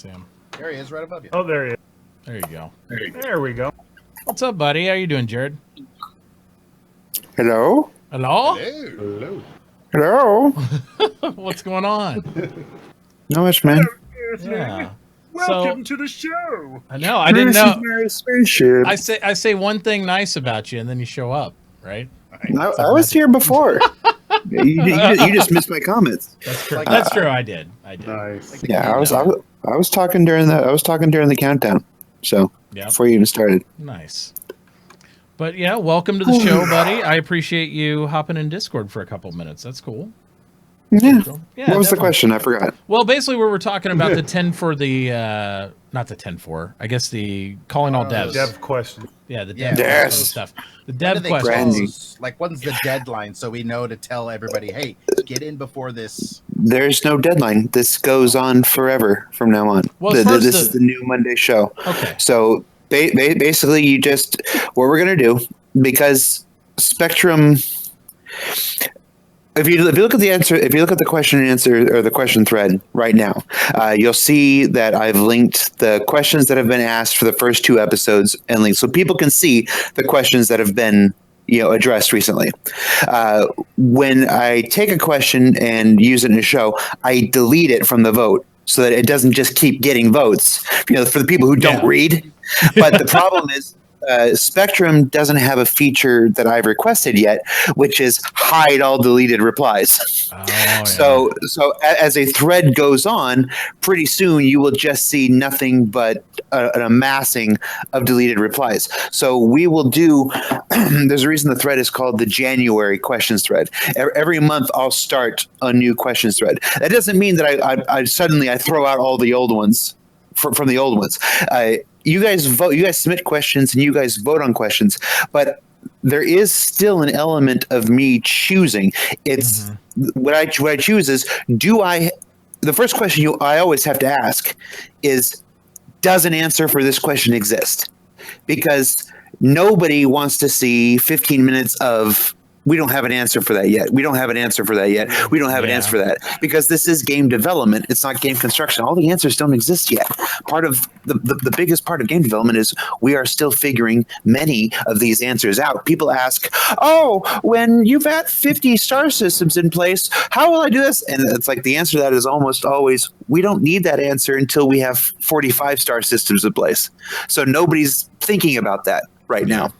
see him. There he is, right above you. Oh, there he is. There you go. There we go. What's up, buddy? How you doing, Jared? Hello? Hello? Hello. Hello? What's going on? No much, man. Yeah. Welcome to the show. I know. I didn't This know. is my spaceship. I say one thing nice about you, and then you show up, right? I was here before. you just missed my comments. That's true. Like- That's true. I did. Nice. Yeah, I was talking during the countdown. So Yeah. before you even started. Nice. But yeah, welcome to the show, buddy. I appreciate you hopping in Discord for a couple minutes. That's cool. Yeah. Yeah, What was the definitely. question? I forgot. Well, basically, we were talking about the 10 for the, not the 10 for, I guess the calling all devs. Dev question. Yeah, the Yeah. dev Yes. stuff. The When do dev they questions. close? Like, when's the deadline so we know to tell everybody, hey, get in before this? There's no deadline. This goes on forever from now on. Well, as far as this the- is the new Monday show. Okay. So basically, you just what we're gonna do, because Spectrum. If you look at the answer, if you look at the question and answer or the question thread right now, you'll see that I've linked the questions that have been asked for the first 2 episodes and links, so people can see the questions that have been addressed recently. When I take a question and use it in a show, I delete it from the vote so that it doesn't just keep getting votes. For the people who don't read. But the problem is, Spectrum doesn't have a feature that I've requested yet, which is hide all deleted replies. Oh, yeah. So as a thread goes on, pretty soon you will just see nothing but an amassing of deleted replies. So we will do. There's a reason the thread is called the January questions thread. Every month I'll start a new questions thread. That doesn't mean that I suddenly throw out all the old ones from the old ones. You guys vote. You guys submit questions, and you guys vote on questions. But there is still an element of me choosing. It's what I choose is, do I? The first question I always have to ask is, does an answer for this question exist? Because nobody wants to see 15 minutes of, we don't have an answer for that yet. We don't have an answer for that yet. We don't have an answer for that, because this is game development. It's not game construction. All the answers don't exist yet. Part of the biggest part of game development is we are still figuring many of these answers out. People ask, oh, when you've got 50 star systems in place, how will I do this? And it's like the answer to that is almost always, we don't need that answer until we have 45 star systems in place. So nobody's thinking about that right now.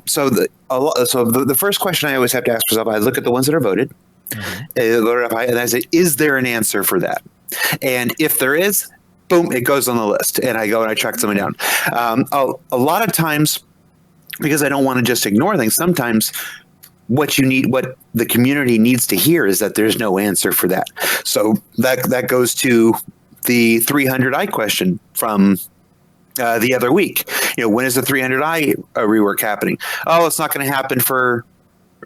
So the first question I always have to ask myself, I look at the ones that are voted, and I say, is there an answer for that? And if there is, boom, it goes on the list, and I go and I track something down. A lot of times, because I don't want to just ignore things, sometimes what the community needs to hear is that there's no answer for that. So that goes to the 300i question from the other week. When is the 300i rework happening? Oh, it's not going to happen for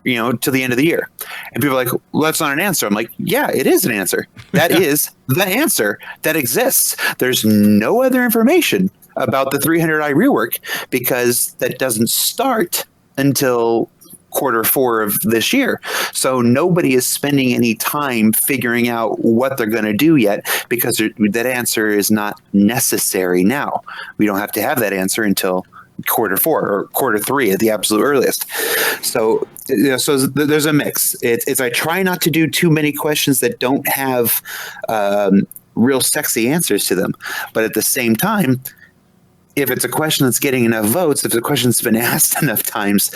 to the end of the year. And people are like, well, that's not an answer. I'm like, yeah, it is an answer. That is the answer that exists. There's no other information about the 300i rework, because that doesn't start until Q4 of this year. So nobody is spending any time figuring out what they're going to do yet, because that answer is not necessary now. We don't have to have that answer until Q4 or Q3 at the absolute earliest. So there's a mix. It's I try not to do too many questions that don't have real sexy answers to them, but at the same time, if it's a question that's getting enough votes, if the question's been asked enough times,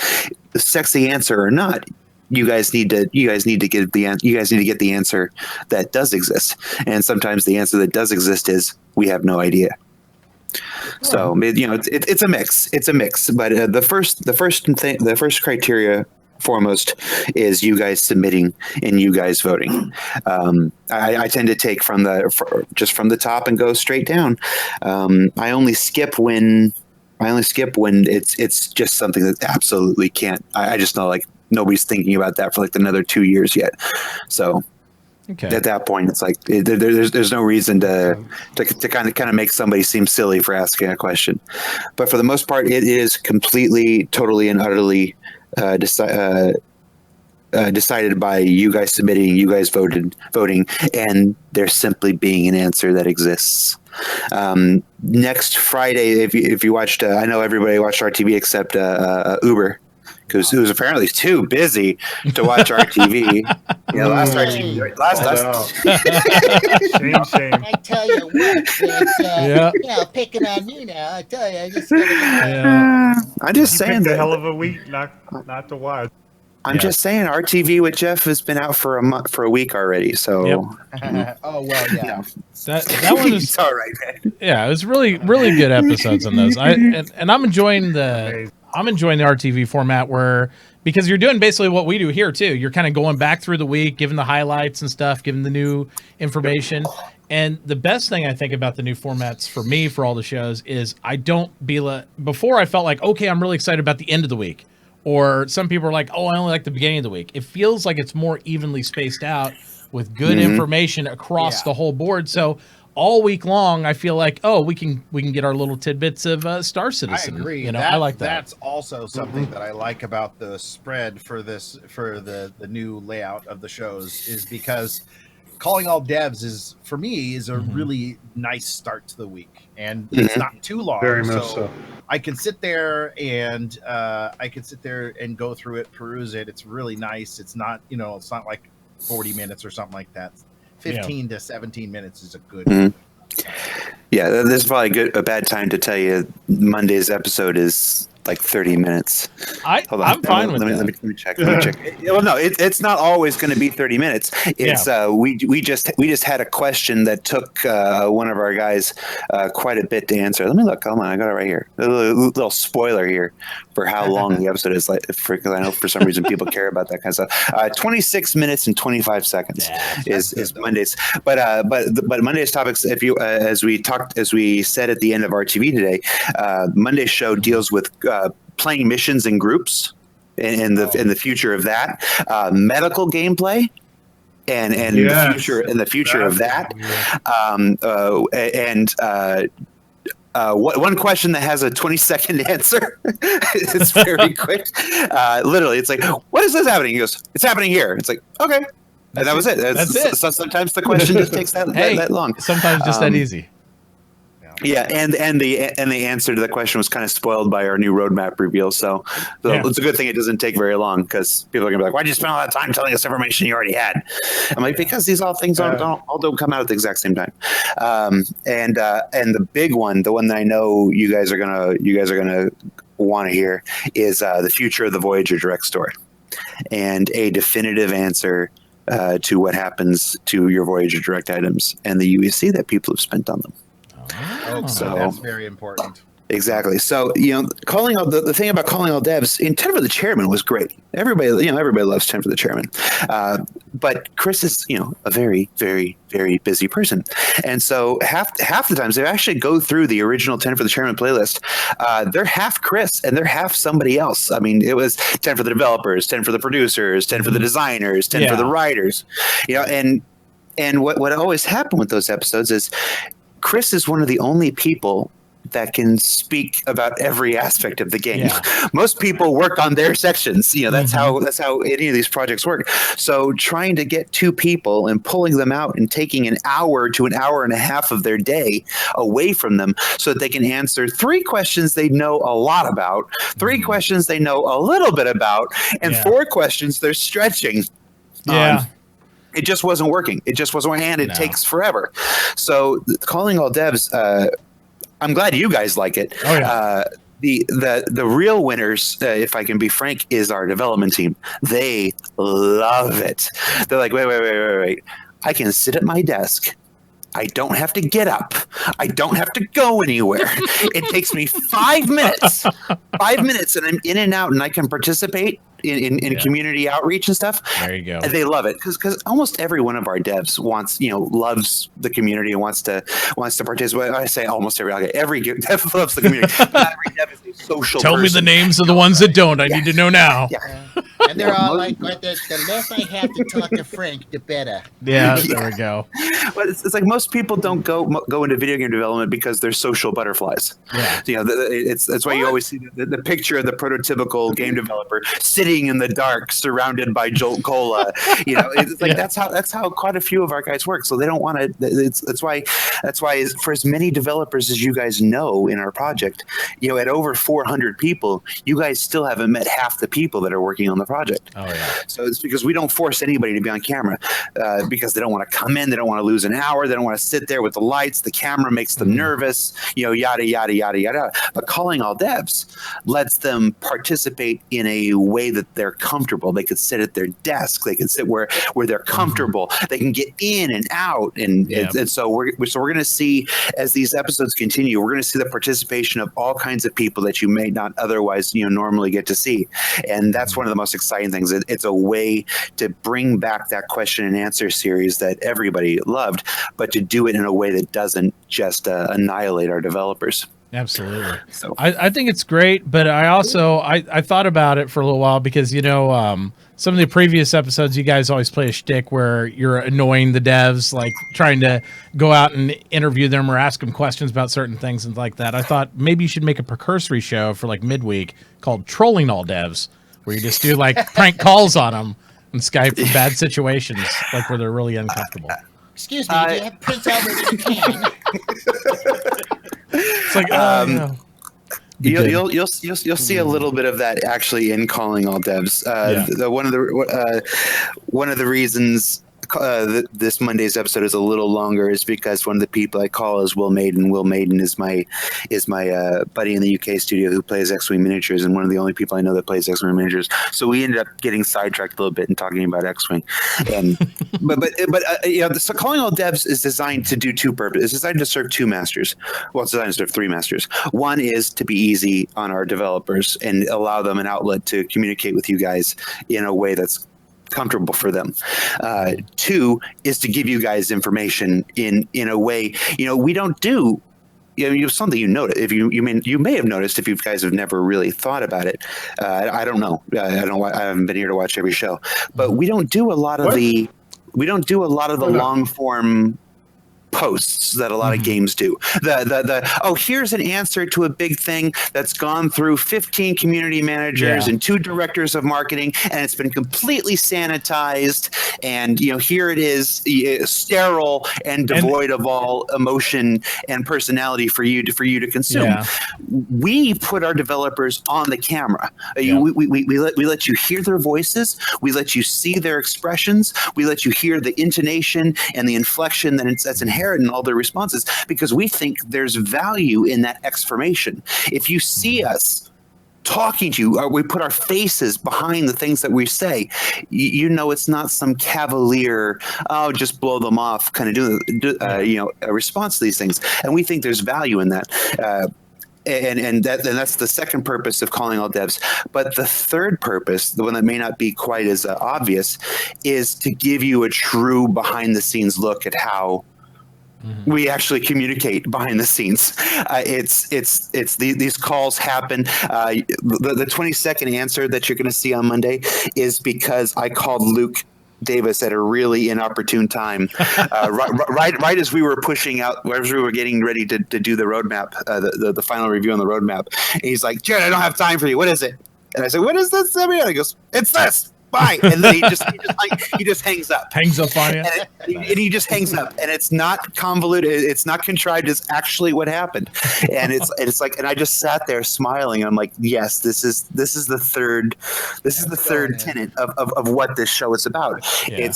the sexy answer or not, you guys need to get the answer that does exist. And sometimes the answer that does exist is, we have no idea. So it's a mix. It's a mix. But the first criteria foremost is you guys submitting and you guys voting. I tend to take from the top and go straight down. I only skip when it's just something that absolutely can't. I just know, like, nobody's thinking about that for like another 2 years yet. So at that point, it's like there's no reason to kind of make somebody seem silly for asking a question. But for the most part, it is completely, totally, and utterly decided by you guys submitting, you guys voting, and there simply being an answer that exists. Next Friday, if you watched, I know everybody watched RTV except Uber, because it was apparently too busy to watch RTV. Last RTV, Shame. I tell you what, it's, picking on you now. I tell you, I just. I'm just You saying picked a that. hell of a week not to watch. I'm just saying, RTV with Jeff has been out for a week already. So, Oh well, yeah. That one is it's all right, man. Yeah, it was really good episodes on those. And I'm enjoying the RTV format because you're doing basically what we do here too. You're kind of going back through the week, giving the highlights and stuff, giving the new information. And the best thing I think about the new formats for me for all the shows is before I felt like, okay, I'm really excited about the end of the week. Or some people are like, oh, I only like the beginning of the week. It feels like it's more evenly spaced out with good information across the whole board. So all week long, I feel like, oh, we can get our little tidbits of Star Citizen. I agree. I like that. That's also something that I like about the spread for the new layout of the shows, is because calling all devs is a really nice start to the week, and it's not too long. Very much so. I can sit there and go through it, peruse it. It's really nice. It's not it's not like 40 minutes or something like that. 15 to 17 minutes is a good. Yeah, this is probably a bad time to tell you Monday's episode is like 30 minutes. I'm fine with that. Let me check. Well, no, it's not always going to be 30 minutes. It's we just had a question that took one of our guys quite a bit to answer. Let me look. Hold on, I got it right here. A little spoiler here for how long the episode is. Because I know for some reason people care about that kind of stuff. 26 minutes and 25 seconds is Monday's. But Monday's topics, if you as we said at the end of RTV today, Monday's show deals with playing missions in groups in the future of that, medical gameplay and the future of that, one question that has a 20-second answer. It's very quick. Literally, it's like, what is this happening? He goes, it's happening here. It's like, okay. And that was it. That's it. So sometimes the question just takes that long. Sometimes just that easy. Yeah, and the answer to the question was kind of spoiled by our new roadmap reveal. So it's a good thing it doesn't take very long, because people are gonna be like, "Why'd you spend all that time telling us information you already had?" I'm like, because these things don't come out at the exact same time. And the big one, the one that I know you guys are gonna want to hear, is the future of the Voyager Direct store, and a definitive answer to what happens to your Voyager Direct items and the UEC that people have spent on them. So that's very important. Exactly. So, calling all the thing about calling all devs in 10 for the Chairman was great. Everybody loves 10 for the Chairman. But Chris is, a very, very, very busy person. And so half the times they actually go through the original 10 for the Chairman playlist. They're half Chris and they're half somebody else. I mean, it was 10 for the developers, 10 for the producers, 10 for the designers, 10 for the writers, and what always happened with those episodes is Chris is one of the only people that can speak about every aspect of the game. Yeah. Most people work on their sections. That's how any of these projects work. So trying to get two people and pulling them out and taking an hour to an hour and a half of their day away from them so that they can answer 3 questions they know a lot about, 3 questions they know a little bit about, and 4 questions they're stretching. It just wasn't working. It takes forever. So calling all devs, I'm glad you guys like it. Oh, yeah. The real winners, if I can be frank, is our development team. They love it. They're like, wait. I can sit at my desk. I don't have to get up. I don't have to go anywhere. It takes me 5 minutes. 5 minutes, and I'm in and out, and I can participate in community outreach and stuff. There you go. And they love it because almost every one of our devs loves the community and wants to participate. I say almost every dev loves the community. Not every dev is a social. Tell me the names of the ones that don't. I need to know now. Yeah. And they're all like, the less I have to talk to Frank, the better. Yeah, there we go. But it's like most people don't go into video game development because they're social butterflies. Yeah. That's why you always see the picture of the prototypical game developer sitting in the dark, surrounded by Jolt Cola. It's like that's how quite a few of our guys work. So they don't want to. That's why for as many developers as you guys know in our project, at over 400 people, you guys still haven't met half the people that are working on the project. Oh yeah. So it's because we don't force anybody to be on camera because they don't want to come in, they don't want to lose an hour, they don't want to sit there with the lights, the camera makes them nervous, yada yada yada yada. But calling all devs lets them participate in a way that they're comfortable. They could sit at their desk, they can sit where they're comfortable, they can get in and out, and so we're going to see as these episodes continue, we're going to see the participation of all kinds of people that you may not otherwise normally get to see, and that's one of the most exciting things. It's a way to bring back that question and answer series that everybody loved, but to do it in a way that doesn't just annihilate our developers. Absolutely. So I think it's great, but I also I thought about it for a little while because some of the previous episodes you guys always play a shtick where you're annoying the devs, like trying to go out and interview them or ask them questions about certain things and like that. I thought maybe you should make a precursory show for like midweek called Trolling All Devs, where you just do like prank calls on them and Skype for bad situations, like where they're really uncomfortable. Excuse me, do you have Prince Albert in a can? It's like, You'll see a little bit of that actually in Calling All Devs. One of the reasons this Monday's episode is a little longer is because one of the people I call is Will Maiden. Will Maiden is my buddy in the UK studio who plays X-Wing miniatures, and one of the only people I know that plays X-Wing miniatures. So we ended up getting sidetracked a little bit and talking about X-Wing. And so Calling All Devs is designed to do two purposes. It's designed to serve two masters. Well, it's designed to serve three masters. One is to be easy on our developers and allow them an outlet to communicate with you guys in a way that's comfortable for them. Two is to give you guys information in a way, we don't do, something if you may have noticed if you guys have never really thought about it. I don't know. I haven't been here to watch every show, but we don't do a lot of the long form posts that a lot of games do. Here's an answer to a big thing that's gone through 15 community managers and 2 directors of marketing, and it's been completely sanitized, and here it is, sterile and devoid of all emotion and personality for you to consume. We put our developers on the camera. We let you hear their voices, we let you see their expressions, we let you hear the intonation and the inflection that's inherent in all their responses, because we think there's value in that exclamation. If you see us talking to you, or we put our faces behind the things that we say, it's not some cavalier, just blow them off kind of a response to these things. And we think there's value in that. And that's the second purpose of Calling All Devs. But the third purpose, the one that may not be quite as obvious, is to give you a true behind the scenes look at how we actually communicate behind the scenes. These calls happen. The 20-second answer that you're going to see on Monday is because I called Luke Davis at a really inopportune time, right as we were pushing out, as we were getting ready to do the roadmap, the final review on the roadmap. And he's like, "Jared, I don't have time for you. What is it?" And I said, "What is this?" And he goes, "It's this. Bye." And then he just hangs up. Hangs up on you. And he just hangs up. And it's not convoluted. It's not contrived. It's actually what happened. And it's like, and I just sat there smiling. And I'm like, yes, this is the third tenet of what this show is about. Yeah.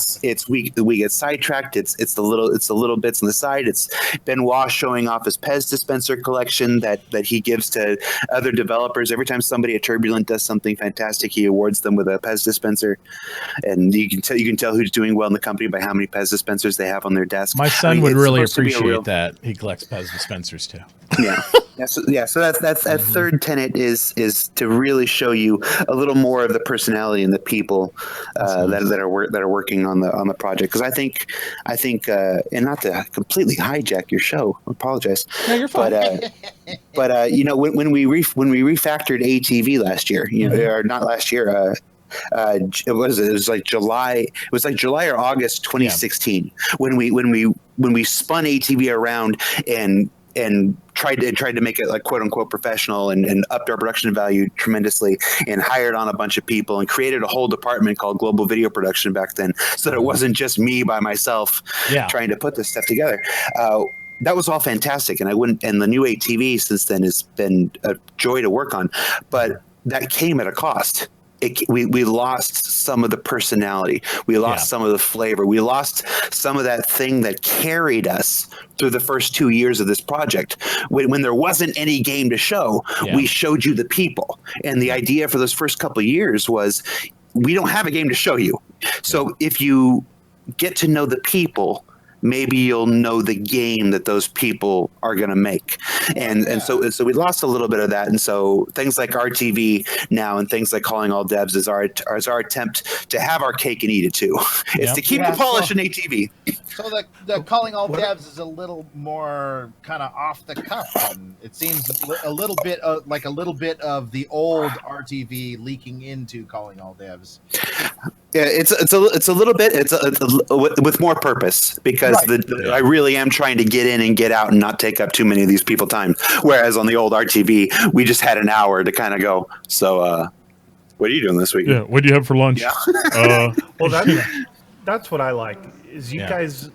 We get sidetracked. It's the little bits on the side. It's Benoit showing off his Pez dispenser collection that he gives to other developers. Every time somebody at Turbulent does something fantastic, he awards them with a Pez dispenser. And you can tell who's doing well in the company by how many Pez dispensers they have on their desk. My son would really appreciate that. He collects Pez dispensers too. Yeah. So that's that third tenet is to really show you a little more of the personality and the people that are working on the project. Because I think and not to completely hijack your show, I apologize. No, you're fine. But when we refactored ATV last year, or not last year, It was like July. It was like July or August 2016 when we spun ATV around and tried to make it like quote unquote professional and upped our production value tremendously and hired on a bunch of people and created a whole department called global video production back then, so that it wasn't just me by myself trying to put this stuff together. That was all fantastic, and and the new ATV since then has been a joy to work on, but that came at a cost. We lost some of the personality. We lost some of the flavor. We lost some of that thing that carried us through the first 2 years of this project. When there wasn't any game to show, we showed you the people. And the idea for those first couple of years was, we don't have a game to show you. So if you get to know the people, maybe you'll know the game that those people are going to make. And so we lost a little bit of that. And so things like RTV now and things like Calling All Devs is our attempt to have our cake and eat it too. It's to keep the polish in ATV. So the Calling All Devs is a little more kind of off the cuff, and it seems a little bit like a little bit of the old RTV leaking into Calling All Devs. Yeah, it's a little bit with more purpose, because I really am trying to get in and get out and not take up too many of these people time. Whereas on the old RTV, we just had an hour to kind of go. So, what are you doing this week? Yeah, what do you have for lunch? Yeah. Well, that's what I like, is you guys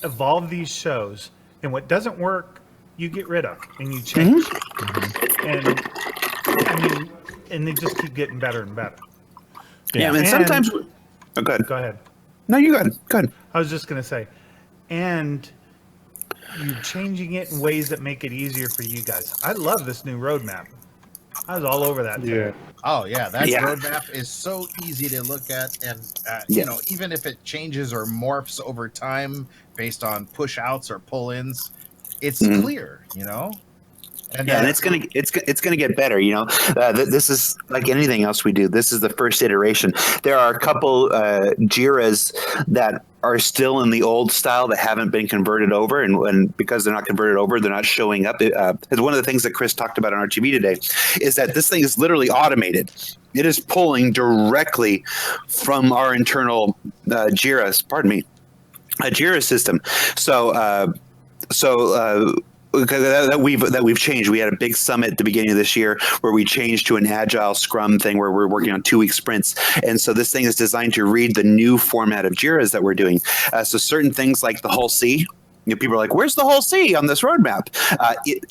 evolve these shows, and what doesn't work, you get rid of and you change. And I mean, and they just keep getting better and better. Yeah, and sometimes. Oh, go ahead. No, you go ahead. Go ahead. I was just going to say, and you're changing it in ways that make it easier for you guys. I love this new roadmap. I was all over that. Yeah. Oh yeah, that roadmap is so easy to look at, and you know, even if it changes or morphs over time based on push outs or pull ins, it's clear. You know. And it's gonna get better. You know, this is like anything else we do. This is the first iteration. There are a couple Jiras that are still in the old style that haven't been converted over, and because they're not converted over, they're not showing up. It's one of the things that Chris talked about on our TV today, is that this thing is literally automated. It is pulling directly from our internal Jira system. That we've changed. We had a big summit at the beginning of this year where we changed to an agile Scrum thing where we're working on 2-week sprints. And so this thing is designed to read the new format of Jiras that we're doing. So certain things like the whole C, people are like, where's the whole C on this roadmap?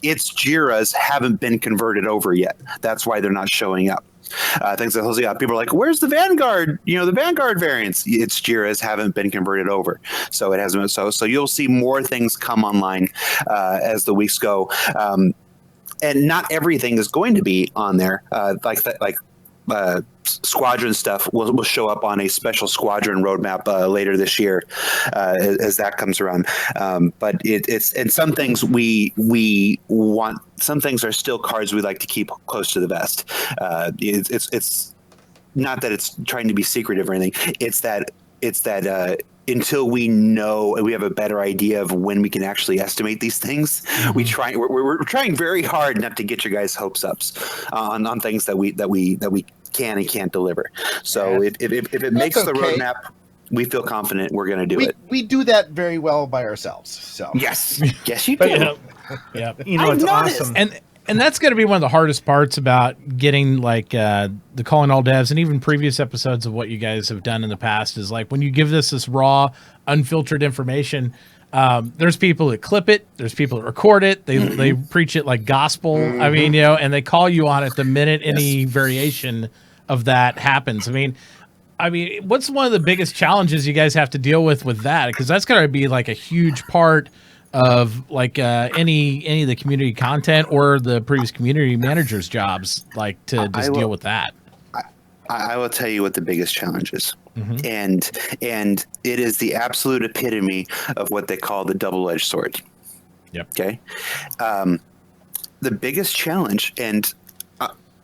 Its Jiras haven't been converted over yet. That's why they're not showing up. Things like people are like, where's the Vanguard? You know, the Vanguard variants. Its Jiras haven't been converted over, so it hasn't. So you'll see more things come online as the weeks go, and not everything is going to be on there. Squadron stuff will show up on a special squadron roadmap later this year as that comes around. But it's and some things we want. Some things are still cards we like to keep close to the vest. It's not that it's trying to be secretive or anything. It's that until we know and we have a better idea of when we can actually estimate these things, we're trying very hard not to get your guys' hopes up on things that we can and can't deliver. So if it makes the roadmap, we feel confident we're going to do it. We do that very well by ourselves. So yes, you do. Yeah, you know, it's awesome. And that's going to be one of the hardest parts about getting like the Calling All Devs and even previous episodes of what you guys have done in the past is like when you give this raw, unfiltered information. There's people that clip it. There's people that record it. They preach it like gospel. I mean, you know, and they call you on it the minute any variation of that happens. I mean, what's one of the biggest challenges you guys have to deal with that? Because that's going to be like a huge part of like any of the community content or the previous community managers' jobs, like to just deal with that. I will tell you what the biggest challenge is. And it is the absolute epitome of what they call the double-edged sword. Yep. Okay. The biggest challenge, and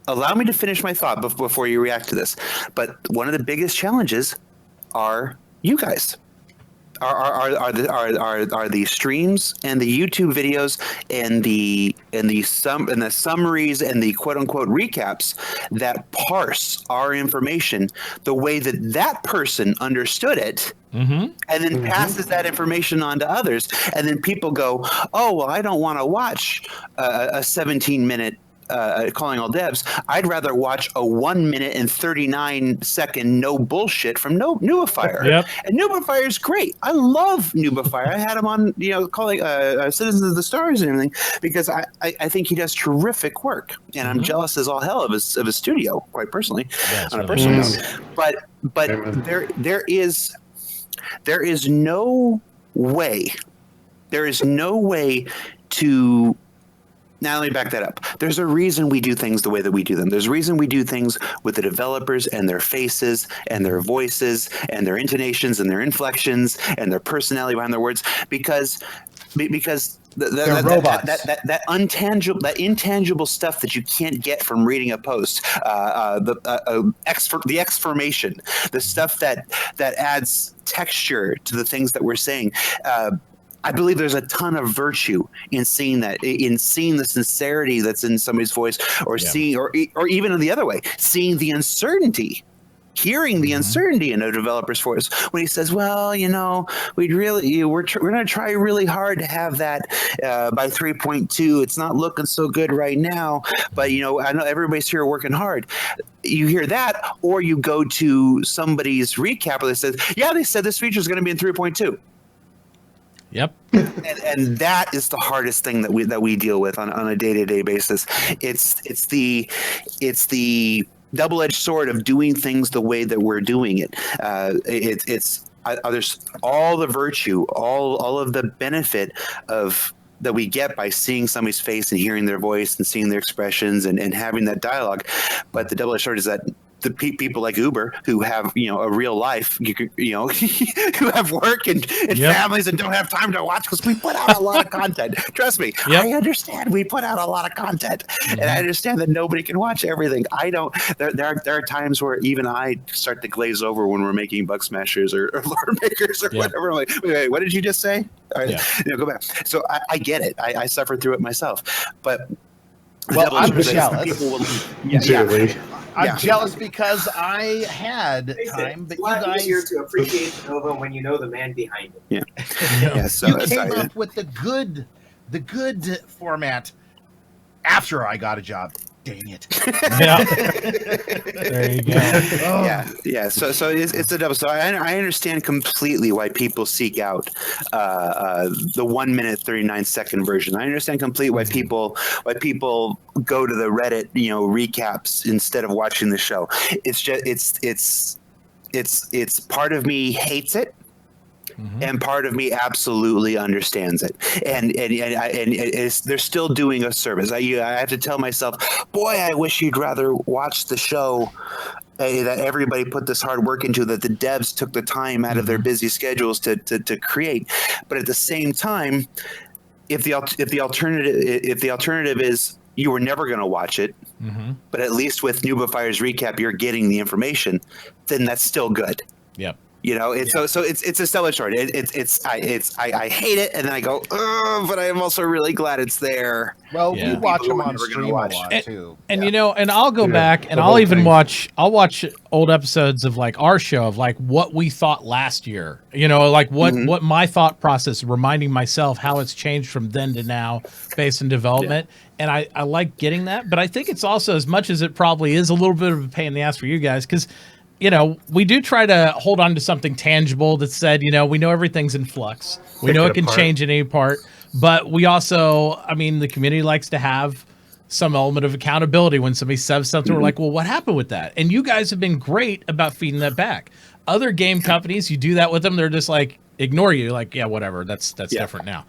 allow me to finish my thought before you react to this, but one of the biggest challenges are you guys. are the streams and the YouTube videos and the summaries and the quote unquote recaps that parse our information the way that that person understood it. And then passes that information on to others, and then people go, "Oh, well, I don't want to watch a 17-minute calling all devs. I'd rather watch a 1 minute and 39-second no bullshit from Nubifire." Yep. And Nubifire is great. I love Nubifire. I had him on, calling Citizens of the Stars and everything, because I think he does terrific work, and I'm jealous as all hell of his studio, quite personally, on a personal note. But there is no way to. Now let me back that up. There's a reason we do things the way that we do them. There's a reason we do things with the developers and their faces and their voices and their intonations and their inflections and their personality behind their words, because They're robots. That intangible stuff that you can't get from reading a post, the exclamation, the stuff that adds texture to the things that we're saying. I believe there's a ton of virtue in seeing that, in seeing the sincerity that's in somebody's voice, or seeing, or even in the other way, seeing the uncertainty, hearing the uncertainty in a developer's voice when he says, "Well, we're going to try really hard to have that by 3.2. It's not looking so good right now, but I know everybody's here working hard." You hear that, or you go to somebody's recap that says, "Yeah, they said this feature is going to be in 3.2." Yep. And that is the hardest thing that we deal with on a day-to-day basis. It's the double-edged sword of doing things the way that we're doing it. There's all the virtue, all of the benefit of that we get by seeing somebody's face and hearing their voice and seeing their expressions and having that dialogue. But the double-edged sword is that the people like Uber, who have a real life, who have work and families and don't have time to watch, because we put out a lot of content. Trust me, I understand we put out a lot of content, and I understand that nobody can watch everything. I don't. There are times where even I start to glaze over when we're making Bug Smashers or Lore Makers or whatever. I'm like, wait, what did you just say? All right, go back. So I get it. I suffered through it myself, but. Well, I'm jealous. I'm Yeah. jealous because I had time, but it's a lot you guys easier to appreciate the Nova when you know the man behind it. Yeah. So you came up with the good format after I got a job. Dang it! Yeah. There you go. Yeah. So it's a double. So I understand completely why people seek out the 1 minute 39-second version. I understand completely why people go to the Reddit recaps instead of watching the show. It's just it's part of me hates it. And part of me absolutely understands it, and they're still doing a service. I have to tell myself, boy, I wish you'd rather watch the show that everybody put this hard work into, that the devs took the time out of their busy schedules to create. But at the same time, if the alternative is you were never going to watch it, but at least with Nubifire's recap you're getting the information, then that's still good. Yep. So it's a stellar short. I hate it, and then I go, oh, but I am also really glad it's there. Well, Yeah. we watch People them who are on never stream gonna a watch. lot too. And and I'll go back and the I'll whole even thing. watch old episodes of like our show of like what we thought last year. Like what my thought process, reminding myself how it's changed from then to now based in development. And I like getting that, but I think it's also, as much as it probably is a little bit of a pain in the ass for you guys, because we do try to hold on to something tangible that said, we know everything's in flux. We Pick know it it can apart. change at any part, but we also, the community likes to have some element of accountability when somebody says something. We're like, well, what happened with that? And you guys have been great about feeding that back. Other game companies, you do that with them, they're just like, ignore you. Like, yeah, whatever. That's different now.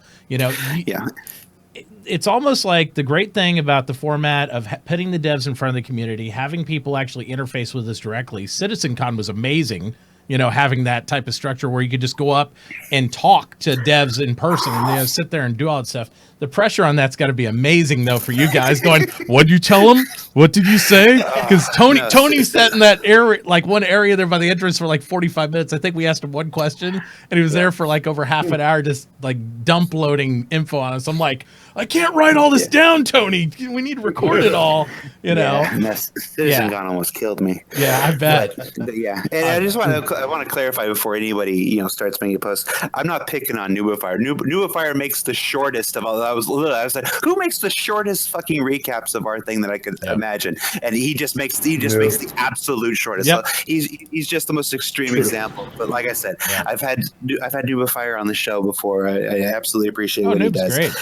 It's almost like the great thing about the format of putting the devs in front of the community, having people actually interface with us directly. CitizenCon was amazing, having that type of structure where you could just go up and talk to devs in person and sit there and do all that stuff. the pressure on that's got to be amazing though for you guys. Going, what'd you tell him? What did you say? Because Tony sat in that area, like one area there by the entrance for like 45 minutes. I think we asked him one question, and he was there for like over half an hour, just like dump loading info on us. I'm like, I can't write all this down, Tony. We need to record it all. You know, Citizen Gone almost killed me. Yeah, I bet. But yeah, and I just want to clarify before anybody starts making a post. I'm not picking on Nubifier. Nubifier makes the shortest of all. I was like, who makes the shortest fucking recaps of our thing that I could imagine? And he just makes the absolute shortest. So he's just the most extreme example. But like I said, I've had Nubifier on the show before. I absolutely appreciate what he does. Great.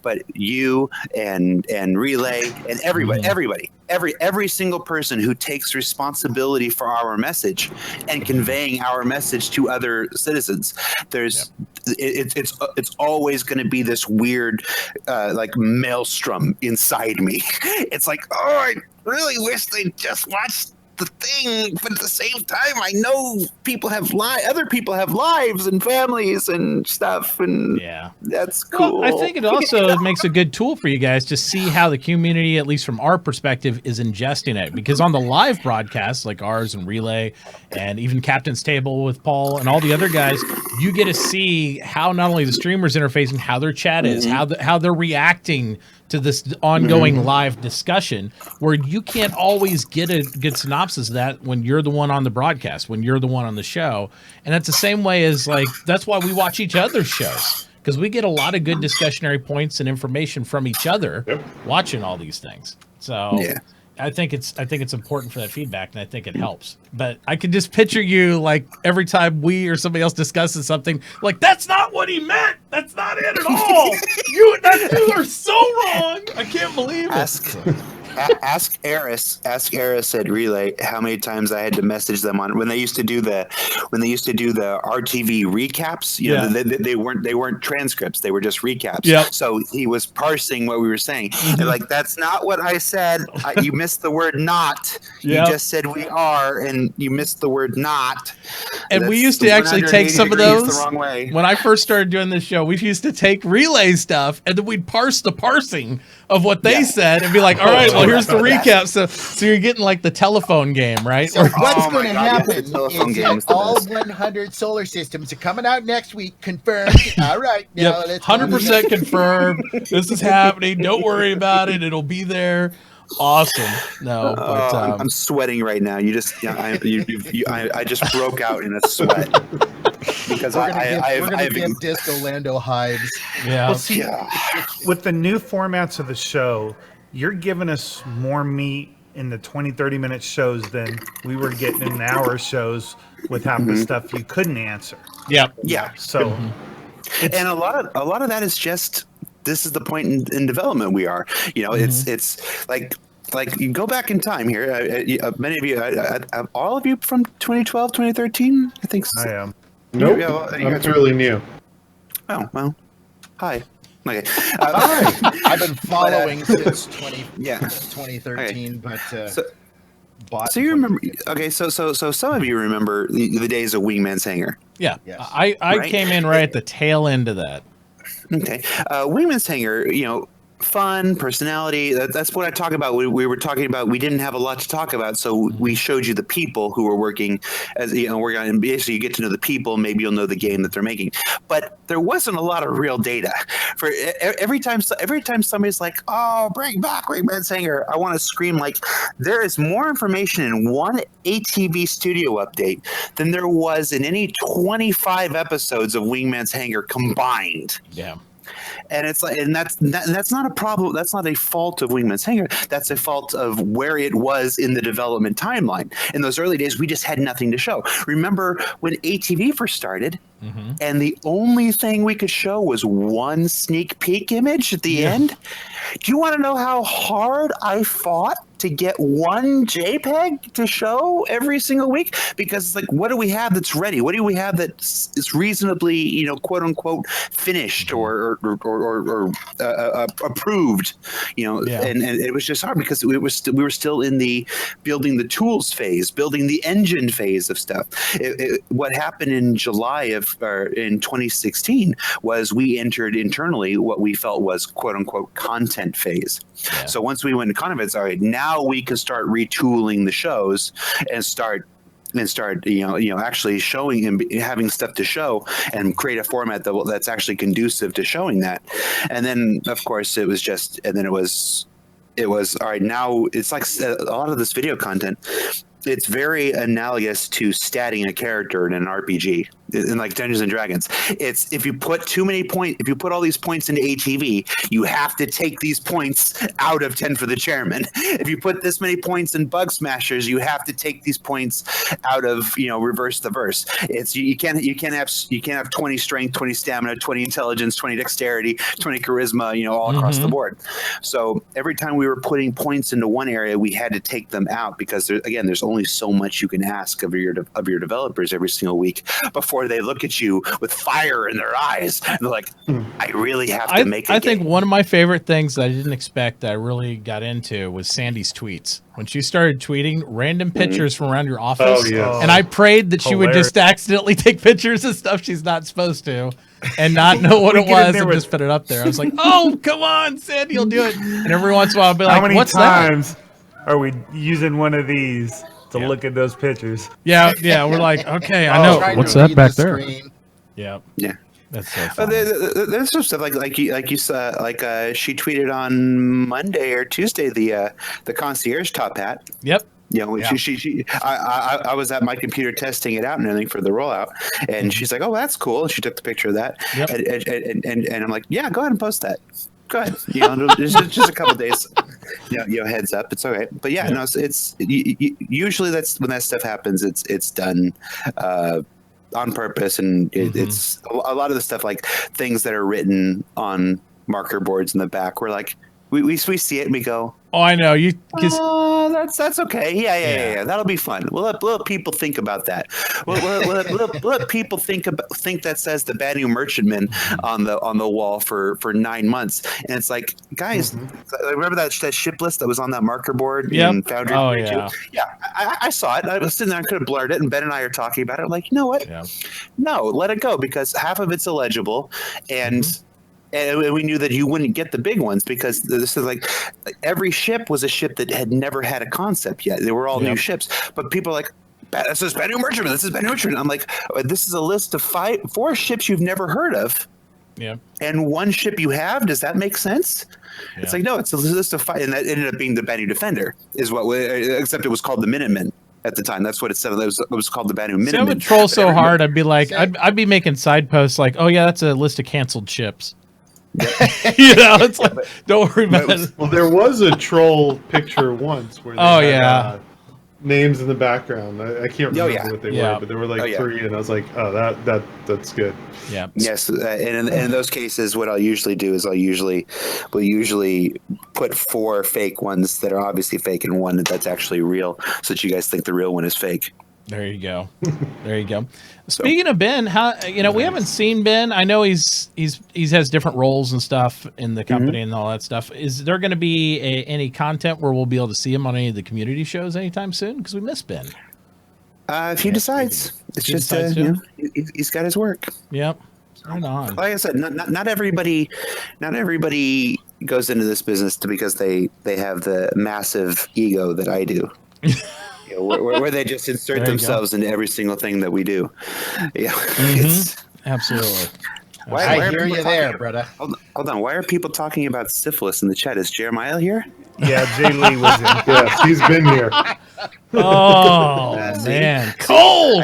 But you and Relay and everybody, every single person who takes responsibility for our message and conveying our message to other citizens, it's always going to be this weird like maelstrom inside me. It's like, oh, I really wish they just watched the thing, but at the same time, I know other people have lives and families and stuff, and that's cool. Well, I think it also makes a good tool for you guys to see how the community, at least from our perspective, is ingesting it. Because on the live broadcasts, like ours and Relay, and even Captain's Table with Paul and all the other guys, you get to see how not only the streamers interfacing, how their chat is, how they're reacting to this ongoing live discussion, where you can't always get a good synopsis of that when you're the one on the broadcast, when you're the one on the show. And that's the same way as, like, that's why we watch each other's shows, because we get a lot of good discussionary points and information from each other watching all these things. So I think it's important for that feedback, and I think it helps. But I can just picture you, like, every time we or somebody else discusses something, like, that's not what he meant. That's not it at all. You are so wrong. I can't believe it. Ask Eris at Relay how many times I had to message them on when they used to do the RTV recaps. You know, they weren't transcripts; they were just recaps. Yep. So he was parsing what we were saying. And like, that's not what I said. You missed the word "not." You just said "we are," and you missed the word "not." And we used to actually take some of those the wrong way. When I first started doing this show. We used to take Relay stuff, and then we'd parse the parsing of what they said and be like, all right, well, here's the recap. So you're getting like the telephone game, right? So what's going to happen is that all 100 solar systems are coming out next week, confirmed. All right. Now let's 100% confirmed. This is happening. Don't worry about it. It'll be there. Awesome. No, but I'm sweating right now. You just, I just broke out in a sweat because we're gonna give Disco Lando hives. Yeah. Well, see, with the new formats of the show, you're giving us more meat in the 20-30 minute shows than we were getting in our shows with half the stuff you couldn't answer. Yeah. So, and a lot of that is just, this is the point in development we are. You know, it's like you go back in time here. Many of you, all of you from 2012, 2013, I think. I am. Nope, I'm fairly new. Oh, well, hi. Okay. I've been following since 2013, okay. but so you remember? Okay, so some of you remember the days of Wingman's Hangar. Yeah, yes. I came in right at the tail end of that. Okay, Wingman's Hangar, you know, fun, personality. That's what I talk about. We were talking about, we didn't have a lot to talk about, so we showed you the people who were working as, you know, we're going to basically, you get to know the people, maybe you'll know the game that they're making. But there wasn't a lot of real data. For every time somebody's like, oh, bring back Wingman's Hangar, I want to scream like, there is more information in one ATV studio update than there was in any 25 episodes of Wingman's Hangar combined. Yeah. And it's like, and that's not a problem. That's not a fault of Wingman's Hangar. That's a fault of where it was in the development timeline. In those early days, we just had nothing to show. Remember when ATV first started, and the only thing we could show was one sneak peek image at the end? Do you want to know how hard I fought to get one JPEG to show every single week? Because it's like, what do we have that's ready? What do we have that's reasonably, quote unquote, finished or approved? And it was just hard because we were still in the building the tools phase, building the engine phase of stuff. What happened in July in 2016 was we entered internally what we felt was quote unquote content phase. Yeah. So once we went to content phase, all right, now we can start retooling the shows and start actually showing and having stuff to show and create a format that's actually conducive to showing that. And then of course it was all right, now it's like a lot of this video content, it's very analogous to statting a character in an RPG, in like Dungeons and Dragons. It's if you put all these points into ATV, you have to take these points out of 10 for the chairman. If you put this many points in Bug Smashers, you have to take these points out of Reverse the Verse. It's you can't have 20 strength, 20 stamina, 20 intelligence, 20 dexterity, 20 charisma, all across the board. So every time we were putting points into one area, we had to take them out because there's only so much you can ask of your developers every single week before they look at you with fire in their eyes. And they're like, I really have to make it. I think one of my favorite things that I didn't expect that I really got into was Sandy's tweets. When she started tweeting random pictures from around your office. Oh, yeah. And I prayed that she would just accidentally take pictures of stuff she's not supposed to and not know what it was and just put it up there. I was like, oh, come on, Sandy, you'll do it. And every once in a while I'll be like, what's that? How many times are we using one of these to look at those pictures? Yeah, we're like, okay, I know. What's that back there? Yeah. That's so funny. There's some stuff like you saw, she tweeted on Monday or Tuesday the concierge top hat. Yep. I was at my computer testing it out and everything for the rollout, and she's like, "Oh, that's cool." And she took the picture of that, and I'm like, "Yeah, go ahead and post that. Go ahead. It's just a couple of days. Heads up. It's all right." But no, it's usually that's when that stuff happens. It's done on purpose, and it's a lot of the stuff like things that are written on marker boards in the back. We're like, we see it and we go, oh, I know you. That's okay. Yeah. That'll be fun. We'll let people think about that. We'll let people think that says the Banu Merchantman on the wall for 9 months, and it's like, guys, remember that ship list that was on that marker board in Foundry? Oh yeah. Yeah, I saw it. I was sitting there. I could have blurred it, and Ben and I are talking about it. I'm like, you know what? Yeah. No, let it go because half of it's illegible, and we knew that you wouldn't get the big ones because this is like every ship was a ship that had never had a concept yet. They were all new ships, but people are like, this is Banu Merchantman. This is Banu Merchantman. I'm like, this is a list of 4 ships you've never heard of. Yeah. And 1 ship you have. Does that make sense? Yeah. It's like, no, it's a list of 5, and that ended up being the Banu Defender. Except it was called the Minutemen at the time. That's what it said. It was called the Banu Minutemen. See, I would troll so hard. I'd be like, I'd be making side posts like, oh yeah, that's a list of canceled ships. It's like, don't worry about it. Well, there was a troll picture once where they had, names in the background. I can't remember what they were, but there were like 3, and I was like, oh, that's good. Yeah. Yes, and in those cases, what I'll usually do is we'll usually put 4 fake ones that are obviously fake and 1 that's actually real, so that you guys think the real one is fake. There you go. Speaking of Ben, how we haven't seen Ben. I know he's has different roles and stuff in the company and all that stuff. Is there going to be any content where we'll be able to see him on any of the community shows anytime soon? Because we miss Ben. If he decides, it's just he's got his work. Yep. Right on. Like I said, not everybody goes into this business because they have the massive ego that I do. Where they just insert themselves into every single thing that we do. Yeah, absolutely. I hear you there, brother. Hold on. Why are people talking about syphilis in the chat? Is Jeremiah here? Yeah, Jay Lee was in. Yes, he's been here. Oh man, cold.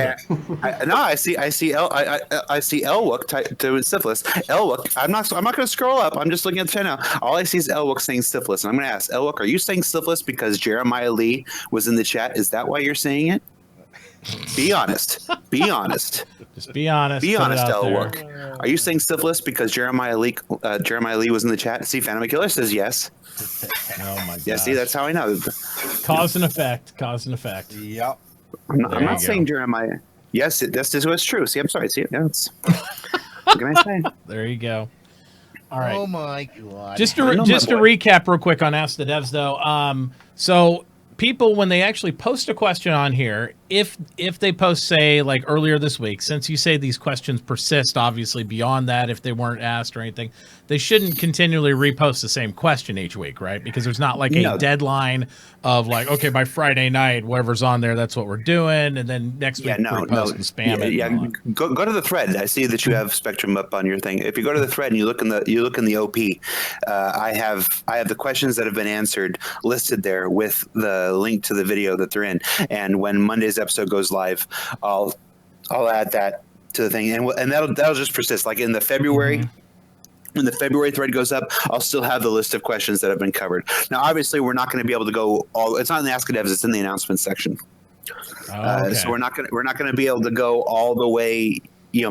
I see Elwook doing syphilis. Elwook. I'm not going to scroll up. I'm just looking at the chat now. All I see is Elwook saying syphilis, and I'm going to ask Elwook, are you saying syphilis because Jeremiah Lee was in the chat? Is that why you're saying it? Be honest. Be honest. Just be honest. Be honest, Elwook. Are you saying syphilis because Jeremiah Lee was in the chat? See, Phantom Killer says yes. Oh my god. Yeah, see, that's how I know. Cause and effect. Cause and effect. Yep. I'm not saying Jeremiah. Yes, this is what's true. See, I'm sorry. See, that's. What can I say? There you go. All right. Oh my god. Just to recap real quick on Ask the Devs though. So people, when they actually post a question on here, if they post, say, like earlier this week, since you say these questions persist, obviously beyond that, if they weren't asked or anything, they shouldn't continually repost the same question each week, right? Because there's not like a deadline of like, okay, by Friday night, whatever's on there, that's what we're doing, and then next week repost and spam it. Yeah, go to the thread. I see that you have Spectrum up on your thing. If you go to the thread and you look in the OP, I have the questions that have been answered listed there with the link to the video that they're in. And when Monday's episode goes live, I'll add that to the thing, and that'll just persist. Like in the February. When the February thread goes up, I'll still have the list of questions that have been covered. Now, obviously, we're not going to be able to go all. It's not in the Ask a Devs; it's in the announcements section. Okay. So we're not going to be able to go all the way,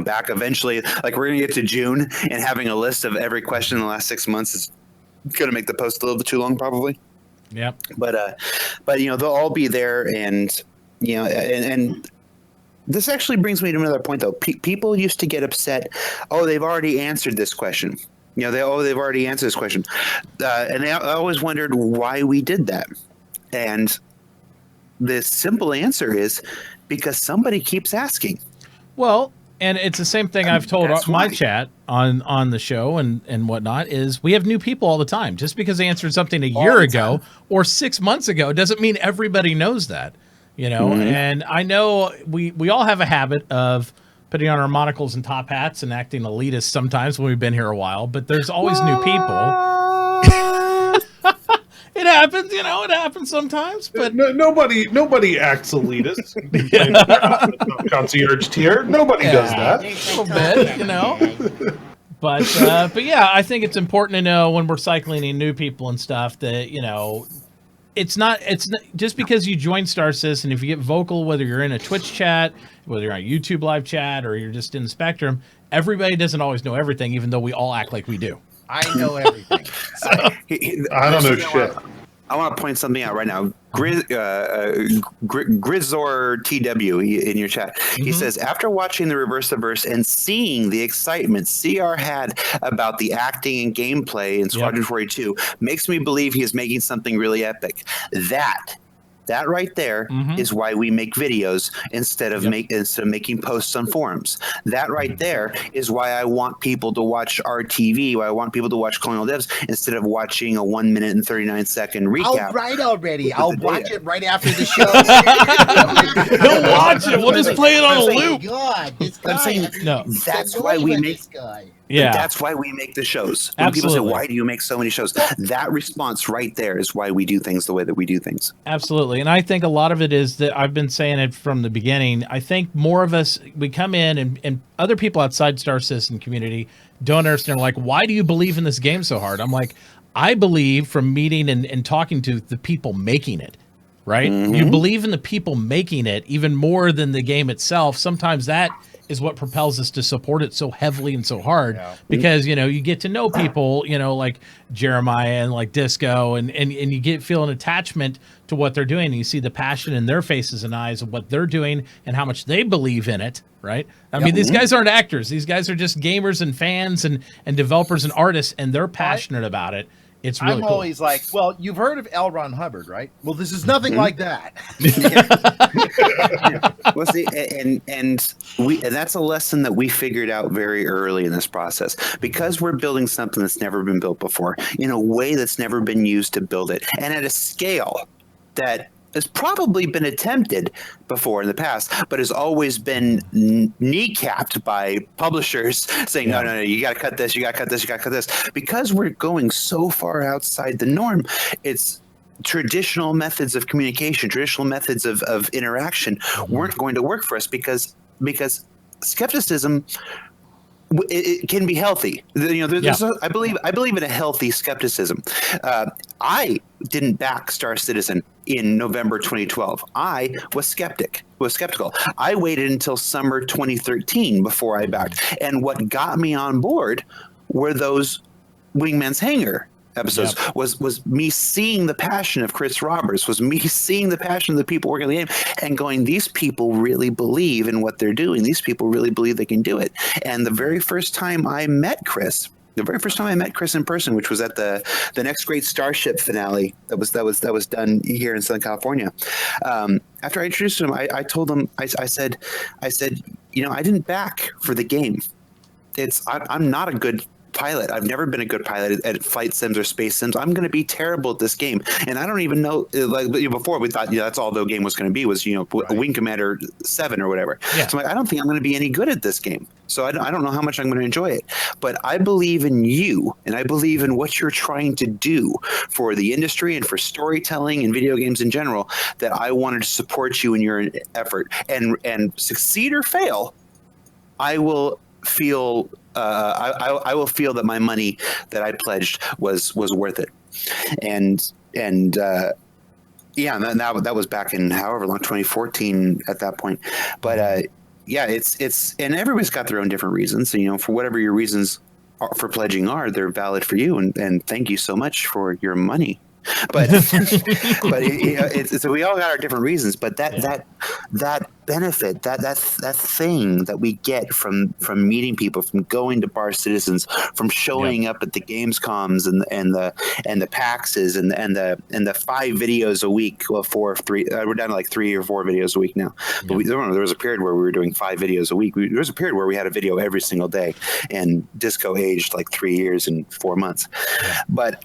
back. Eventually, like we're going to get to June, and having a list of every question in the last 6 months is going to make the post a little bit too long, probably. Yep. But they'll all be there, and and this actually brings me to another point, though. People used to get upset. Oh, they've already answered this question. They've already answered this question, and I always wondered why we did that. And the simple answer is because somebody keeps asking. Well, and it's the same thing I've told my chat on the show and whatnot, is we have new people all the time. Just because they answered something a year ago or 6 months ago doesn't mean everybody knows that. And I know we all have a habit of putting on our monocles and top hats and acting elitist sometimes when we've been here a while, but there's always new people. It happens, it happens sometimes, but nobody acts elitist. Concierge tier, nobody does that. A little bit, But yeah, I think it's important to know when we're cycling in new people and stuff that, it's not just because you join Star Citizen, if you get vocal, whether you're in a Twitch chat, whether you're on YouTube live chat, or you're just in the Spectrum, everybody doesn't always know everything, even though we all act like we do. I know everything. I don't know shit. I want to point something out right now. Grizzor TW in your chat. He says, after watching the Reverse Verse and seeing the excitement CR had about the acting and gameplay in Squadron 42, makes me believe he is making something really epic. That right there is why we make videos instead of making posts on forums. That right there is why I want people to watch our TV, why I want people to watch Colonial Devs instead of watching a 1 minute and 39-second recap. I'll write already. I'll watch it right after the show. He'll watch it. We'll just play it on a loop. God, this guy. I'm saying, that's why we make this guy. Yeah, that's why we make the shows. When people say, why do you make so many shows? That response right there is why we do things the way that we do things. Absolutely. And I think a lot of it is that I've been saying it from the beginning. I think more of us, we come in and other people outside Star Citizen community don't understand, like, why do you believe in this game so hard? I'm like, I believe from meeting and talking to the people making it, right? You believe in the people making it even more than the game itself. Sometimes that is what propels us to support it so heavily and so hard, because you get to know people, like Jeremiah and like Disco, and you feel an attachment to what they're doing, and you see the passion in their faces and eyes of what they're doing and how much they believe in it, right? I mean, these guys aren't actors; these guys are just gamers and fans and developers and artists, and they're passionate about it. It's really cool. Always like, well, you've heard of L. Ron Hubbard, right? Well, this is nothing like that. Well, see, and that's a lesson that we figured out very early in this process, because we're building something that's never been built before in a way that's never been used to build it, and at a scale that has probably been attempted before in the past, but has always been kneecapped by publishers saying, no, you got to cut this, you got to cut this, you got to cut this. Because we're going so far outside the norm, it's traditional methods of communication, traditional methods of interaction weren't going to work for us because skepticism, it can be healthy. I believe in a healthy skepticism. I didn't back Star Citizen in November 2012. I was skeptical. I waited until summer 2013 before I backed. And what got me on board were those Wingman's Hangar episodes was me seeing the passion of Chris Roberts, was me seeing the passion of the people working on the game and going, these people really believe in what they're doing. These people really believe they can do it. And the very first time I met Chris in person, which was at the Next Great Starship finale that was done here in Southern California. After I introduced him, I told him, I said, I didn't back for the game. I'm not a good pilot. I've never been a good pilot at flight sims or space sims. I'm going to be terrible at this game, and I don't even know. Before we thought, that's all the game was going to be was Wing Commander 7 or whatever. Yeah. So I'm like, I don't think I'm going to be any good at this game. So I don't know how much I'm going to enjoy it. But I believe in you, and I believe in what you're trying to do for the industry and for storytelling and video games in general. That I wanted to support you in your effort, and succeed or fail, I will feel. I will feel that my money that I pledged was worth it, and that was back in however long, 2014 at that point. But it's and everybody's got their own different reasons. So, for whatever your reasons for pledging are, they're valid for you, and thank you so much for your money. But so we all got our different reasons. But that benefit, that thing that we get from meeting people, from going to Bar Citizens, from showing up at the Gamescoms and the PAXs and the 5 videos a week, well, 4 or 3. We're down to like 3 or 4 videos a week now. But there was a period where we were doing 5 videos a week. There was a period where we had a video every single day, and Disco aged like 3 years and 4 months. But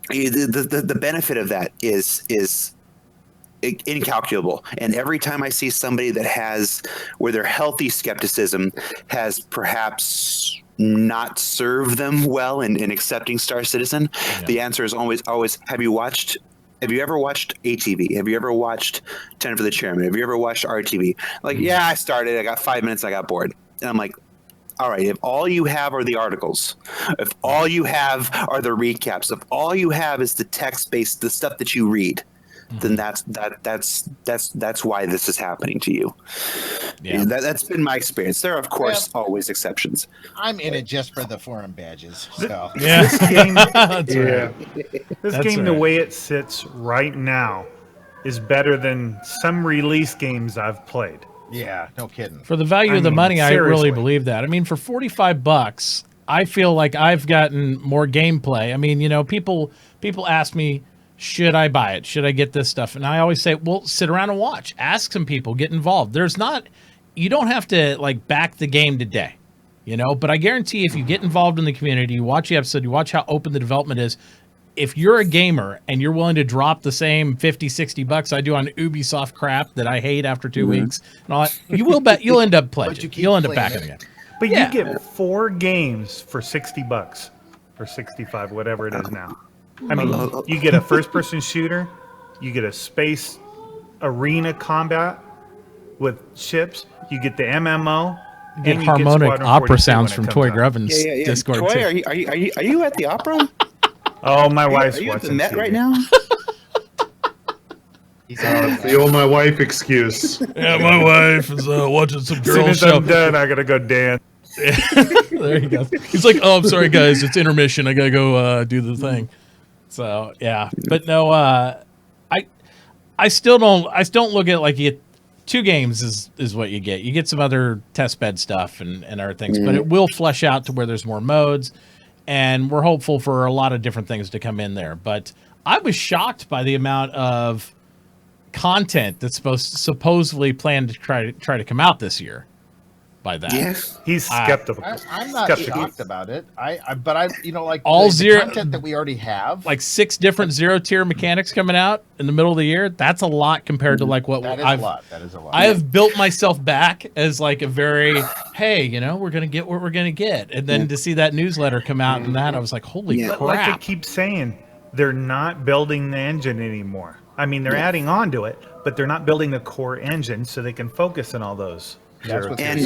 the benefit of that is incalculable. And every time I see somebody where their healthy skepticism has perhaps not served them well in accepting Star Citizen, the answer is always, have you ever watched ATV? Have you ever watched 10 for the Chairman? Have you ever watched RTV? Like, I started, I got 5 minutes, I got bored. And I'm like, all right, if all you have are the articles, if all you have are the recaps, if all you have is the text-based, the stuff that you read, then that's why this is happening to you. Yeah, that's been my experience. There are, of course, always exceptions. I'm in it just for the forum badges. So this game, the way it sits right now, is better than some release games I've played. Yeah, no kidding. For the value of the money, seriously. I really believe that. I mean, for $45, I feel like I've gotten more gameplay. I mean, people ask me, should I buy it? Should I get this stuff? And I always say, well, sit around and watch. Ask some people, get involved. You don't have to back the game today, but I guarantee if you get involved in the community, you watch the episode, you watch how open the development is. If you're a gamer and you're willing to drop the same $50-$60 I do on Ubisoft crap that I hate after 2 weeks, and all that, you'll end up pledging. You'll end up backing again. But you get 4 games for $60 or $65, whatever it is now. I mean, you get a first-person shooter, you get a space arena combat with ships, you get the MMO. You get harmonic opera sounds from Toy Grubbin's Discord. Toy, too. Are you at the opera? Oh, my wife's watching. Are you at the Met TV right now? The old my wife excuse. Yeah, my wife is watching some girl as soon as I'm done, I gotta go dance. There he goes. He's like, "Oh, I'm sorry, guys, it's intermission. I gotta go do the thing." So yeah, but no, I still don't look at you get 2 games is what you get. You get some other test bed stuff and other things, but it will flesh out to where there's more modes. And we're hopeful for a lot of different things to come in there. But I was shocked by the amount of content that's supposedly planned to try to come out this year. By that, yes, he's skeptical. I'm not shocked about it. But all the content that we already have, 6 different 0-tier mechanics coming out in the middle of the year. That's a lot compared to what that is a lot. That is a lot. I have built myself back as a very we're gonna get what we're gonna get, and then to see that newsletter come out and that I was like, holy crap! Like I keep saying, they're not building the engine anymore. I mean, they're adding on to it, but they're not building the core engine so they can focus on all those. That's what and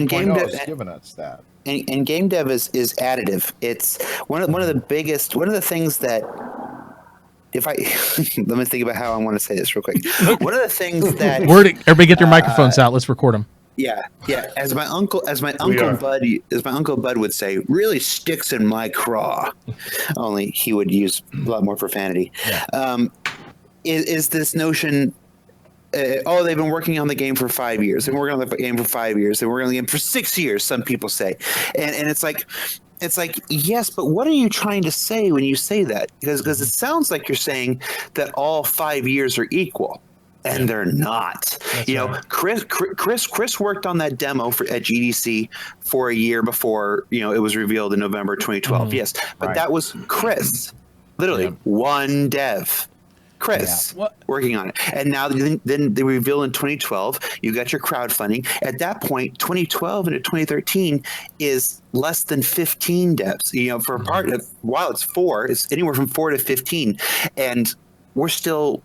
game dev giving us that. And game dev is additive. It's one of the things that if I let me think about how I want to say this real quick. One of the things that everybody get their microphones out. Let's record them. Yeah. As my uncle Bud would say, really sticks in my craw. Only he would use a lot more profanity. Yeah. Is this notion? They've been working on the game for 5 years. They've been working on the game for 5 years. They've been working on the game for 6 years. Some people say, and it's like, yes, but what are you trying to say when you say that? Because it sounds like you're saying that all 5 years are equal. And they're not. That's you know, right. Chris worked on that demo at GDC for a year before it was revealed in November 2012. Yes, but that was Chris, literally one dev. Chris working on it, and now then they reveal in 2012. You got your crowdfunding. At that point, 2012 into 2013 is less than 15 devs. For a part of while it's 4, it's anywhere from 4 to 15, and we're still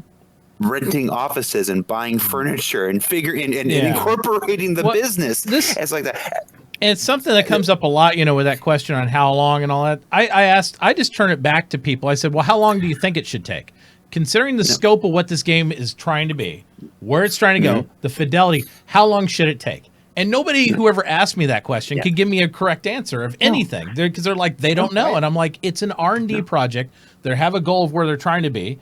renting offices and buying furniture and incorporating the business. It's like that. And it's something that comes up a lot, with that question on how long and all that. I just turn it back to people. I said, well, how long do you think it should take? Considering the scope of what this game is trying to be, where it's trying to go, the fidelity, how long should it take? And nobody who ever asked me that question could give me a correct answer of anything, because they're like, they don't know. And I'm like, it's an R&D project. They have a goal of where they're trying to be,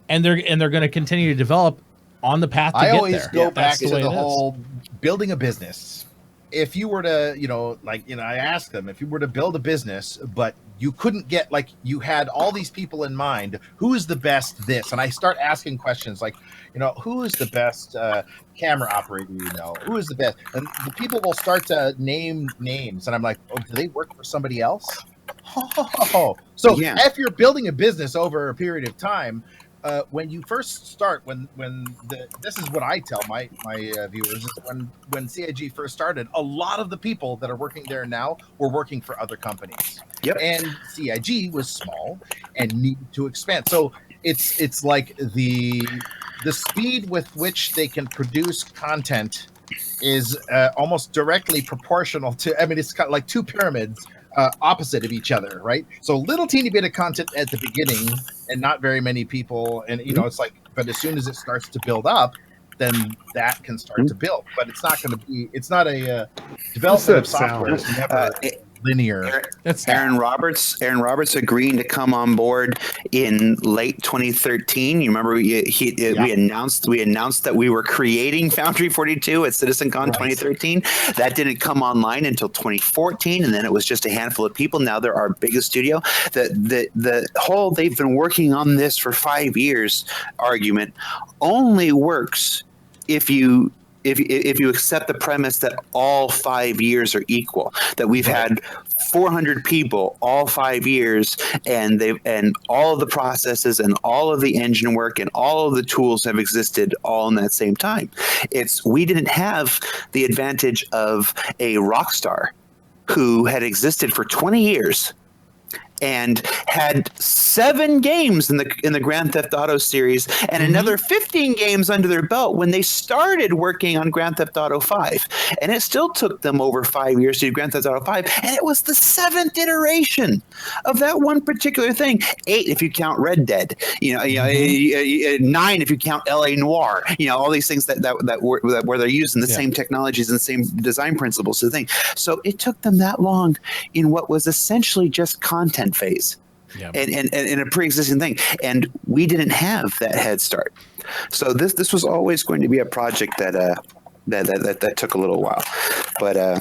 and they're going to continue to develop on the path to get there. I always go back to the whole building a business. If you were to, I asked them, if you were to build a business, but you couldn't get, you had all these people in mind, who is the best this? And I start asking questions like, who is the best camera operator Who is the best? And the people will start to name names. And I'm like, oh, do they work for somebody else? So if you're building a business over a period of time, when you first start, this is what I tell my viewers, is when CIG first started, a lot of the people that are working there now were working for other companies. Yep. And CIG was small and needed to expand. So it's like the speed with which they can produce content is almost directly proportional to. I mean, it's kind of like two pyramids. Opposite of each other, right? So little teeny bit of content at the beginning and not very many people. And, it's like, but as soon as it starts to build up, then that can start to build. But it's not going to be, it's not a development of software. It's never linear. Aaron Roberts agreeing to come on board in late 2013. You remember we announced that we were creating Foundry 42 at CitizenCon 2013. That didn't come online until 2014, and then it was just a handful of people. Now they're our biggest studio. The whole they've been working on this for 5 years argument only works if you accept the premise that all 5 years are equal, that we've had 400 people all 5 years, and all of the processes and all of the engine work and all of the tools have existed all in that same time. We didn't have the advantage of a Rockstar who had existed for 20 years and had 7 games in the Grand Theft Auto series and another 15 games under their belt when they started working on Grand Theft Auto 5. And it still took them over 5 years to do Grand Theft Auto 5, and it was the 7th iteration of that one particular thing. 8 if you count Red Dead, 9 if you count LA Noire, all these things where they're using the same technologies and the same design principles to the thing. So it took them that long in what was essentially just content phase and a pre-existing thing, and we didn't have that head start. So this was always going to be a project that took a little while, but the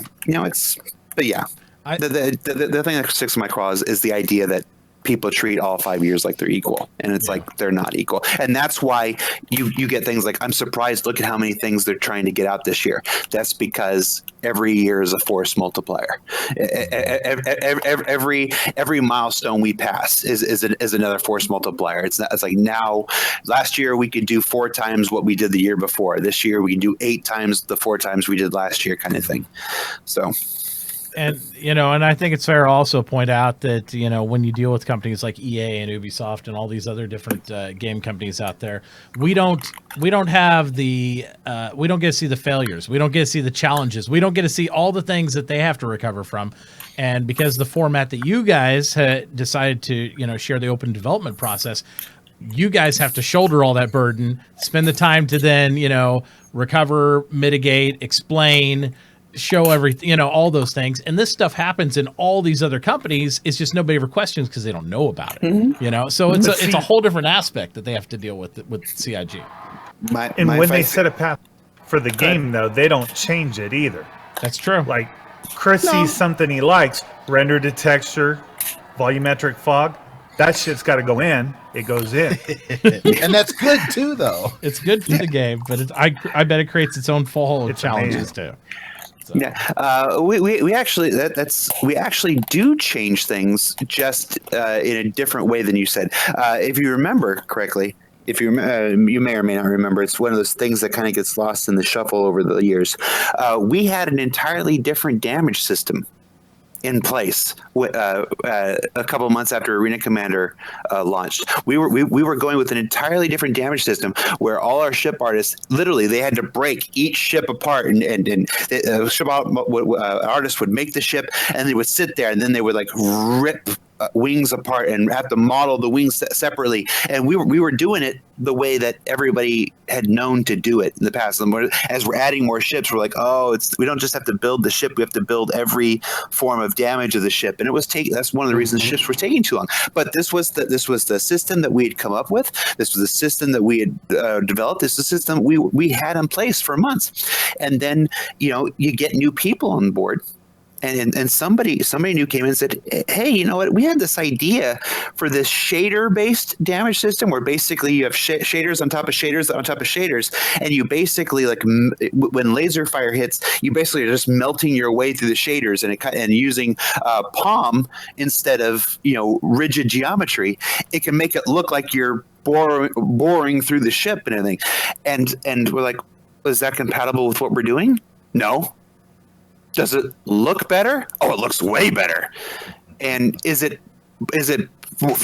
thing that sticks in my craw is the idea that people treat all 5 years like they're equal, and it's like they're not equal. And that's why you get things like, I'm surprised, look at how many things they're trying to get out this year. That's because every year is a force multiplier. Every milestone we pass is another force multiplier. It's like, now last year we could do 4 times what we did the year before. This year we can do 8 times the 4 times we did last year, kind of thing. So And, and I think it's fair to also point out that, when you deal with companies like EA and Ubisoft and all these other different game companies out there, we don't have we don't get to see the failures. We don't get to see the challenges. We don't get to see all the things that they have to recover from. And because the format that you guys had decided to, share the open development process, You guys have to shoulder all that burden, spend the time to then, recover, mitigate, explain, show everything, all those things. And this stuff happens in all these other companies. It's just nobody ever questions because they don't know about it, So it's a whole different aspect that they have to deal with CIG. When they set a path for the game, though, they don't change it either. That's true. Like Chris sees something he likes, render to texture, volumetric fog. That shit's got to go in. It goes in, and that's good too, though. It's good for the game, but I bet it creates its own full challenges too. So. Yeah, we actually we actually do change things just in a different way than you said. If you remember correctly, you may or may not remember, it's one of those things that kind of gets lost in the shuffle over the years. We had an entirely different damage system in place a couple months after Arena Commander launched. We were going with an entirely different damage system where all our ship artists literally they had to break each ship apart, and ship artists would make the ship and they would sit there and then they would like rip wings apart and have to model the wings separately. And we were doing it the way that everybody had known to do it in the past. And as we're adding more ships, we're like, we don't just have to build the ship; we have to build every form of damage of the ship. And it was that's one of the reasons ships were taking too long. But this was the system that we had come up with. This was the system that we had developed. This is the system we had in place for months. And then you get new people on board. And somebody new came in and said, hey, you know what? We had this idea for this shader-based damage system where basically you have shaders on top of shaders on top of shaders. And you basically, like, when laser fire hits, you basically are just melting your way through the shaders and using palm instead of, rigid geometry. It can make it look like you're boring through the ship and everything. And we're like, is that compatible with what we're doing? No. Does it look better? Oh, it looks way better. And is it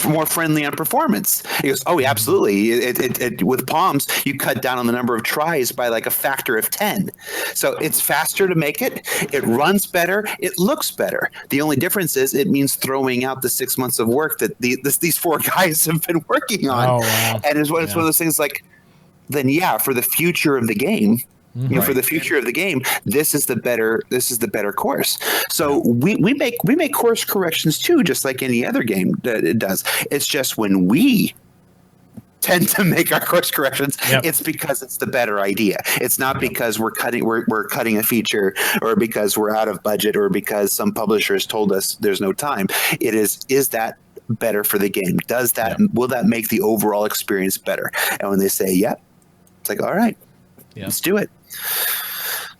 more friendly on performance? He goes, oh, yeah, absolutely. It with palms, you cut down on the number of tries by like a factor of 10. So it's faster to make it. It runs better. It looks better. The only difference is it means throwing out the 6 months of work that these four guys have been working on. Oh, wow. And it's one of those things like, then yeah, for the future of the game. For the future of the game, this is the better course. So we make course corrections too, just like any other game it does. It's just when we tend to make our course corrections, it's because it's the better idea. It's not because we're cutting a feature or because we're out of budget or because some publishers told us there's no time. It is that better for the game? Will that make the overall experience better? And when they say yep, it's like, all right. Yeah. Let's do it.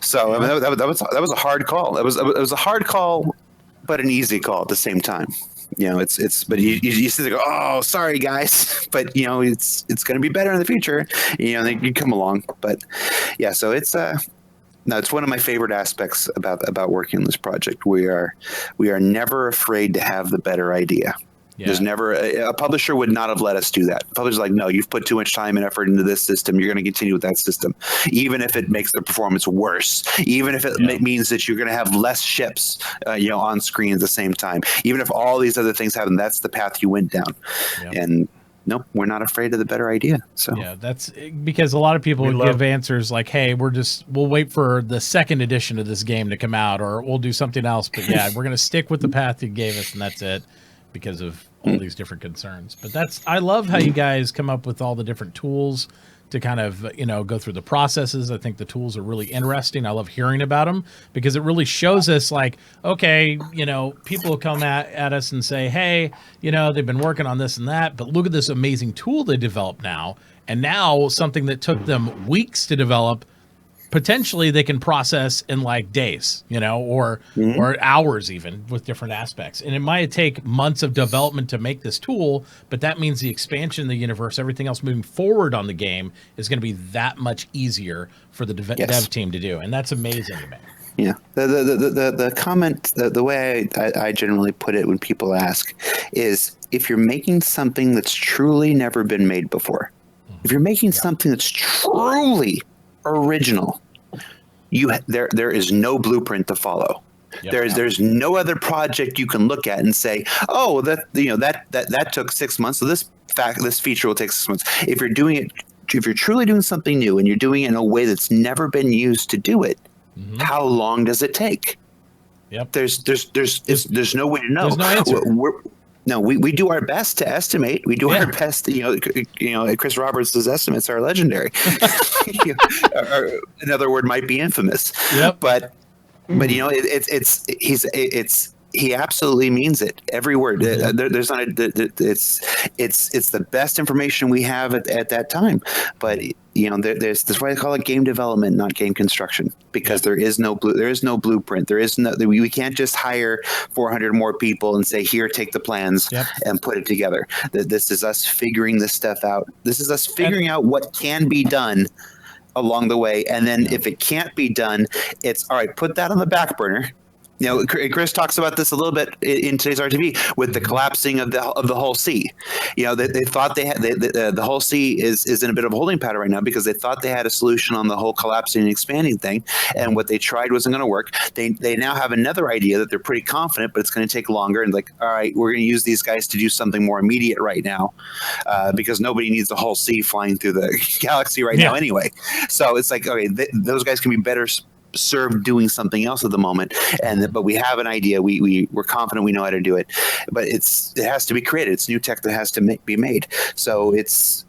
So I mean, that was a hard call. It was a hard call, but an easy call at the same time. It's but you sit there go, oh, sorry guys, but it's going to be better in the future. You come along, but yeah. So it's it's one of my favorite aspects about working on this project. We are never afraid to have the better idea. Yeah. There's never a publisher would not have let us do that. Publisher's like, no, you've put too much time and effort into this system. You're going to continue with that system, even if it makes the performance worse. Even if it means that you're going to have less ships, on screen at the same time. Even if all these other things happen, that's the path you went down. Yep. And nope, we're not afraid of the better idea. So yeah, that's because a lot of people would give answers like, hey, we'll wait for the second edition of this game to come out, or we'll do something else. But yeah, we're going to stick with the path you gave us, and that's it. Because of all these different concerns. But I love how you guys come up with all the different tools to kind of, go through the processes. I think the tools are really interesting. I love hearing about them because it really shows us like, okay, people will come at us and say, hey, they've been working on this and that, but look at this amazing tool they developed now. And now something that took them weeks to develop, potentially they can process in like days, or hours even with different aspects. And it might take months of development to make this tool, but that means the expansion of the universe, everything else moving forward on the game is going to be that much easier for the dev team to do. And that's amazing to me. Yeah. The comment, the way I generally put it when people ask is if you're making something that's truly never been made before, if you're making something that's truly original, there is no blueprint to follow. Yep. There's no other project you can look at and say, oh, that took 6 months, so this feature will take 6 months. If you're truly doing something new and you're doing it in a way that's never been used to do it, how long does it take? Yep. There's no way to know. There's no answer. We do our best to estimate. We do our best. Chris Roberts' estimates are legendary. Another word might be infamous. Yep. But he absolutely means it. Every word. There's not. It's the best information we have at that time. But that's why I call it game development, not game construction, because there is no blueprint. We can't just hire 400 more people and say, here, take the plans and put it together. This is us figuring this stuff out. This is us figuring out what can be done along the way, and then if it can't be done, it's all right. Put that on the back burner. Chris talks about this a little bit in today's RTV with the collapsing of the whole sea. They thought they had the whole sea is in a bit of a holding pattern right now because they thought they had a solution on the whole collapsing and expanding thing, and what they tried wasn't going to work. They now have another idea that they're pretty confident, but it's going to take longer. And all right, we're going to use these guys to do something more immediate right now, because nobody needs the whole sea flying through the galaxy right now anyway. So it's like, okay, those guys can be better served doing something else at the moment, but we have an idea. We're confident we know how to do it, but it has to be created. It's new tech that has to be made. So it's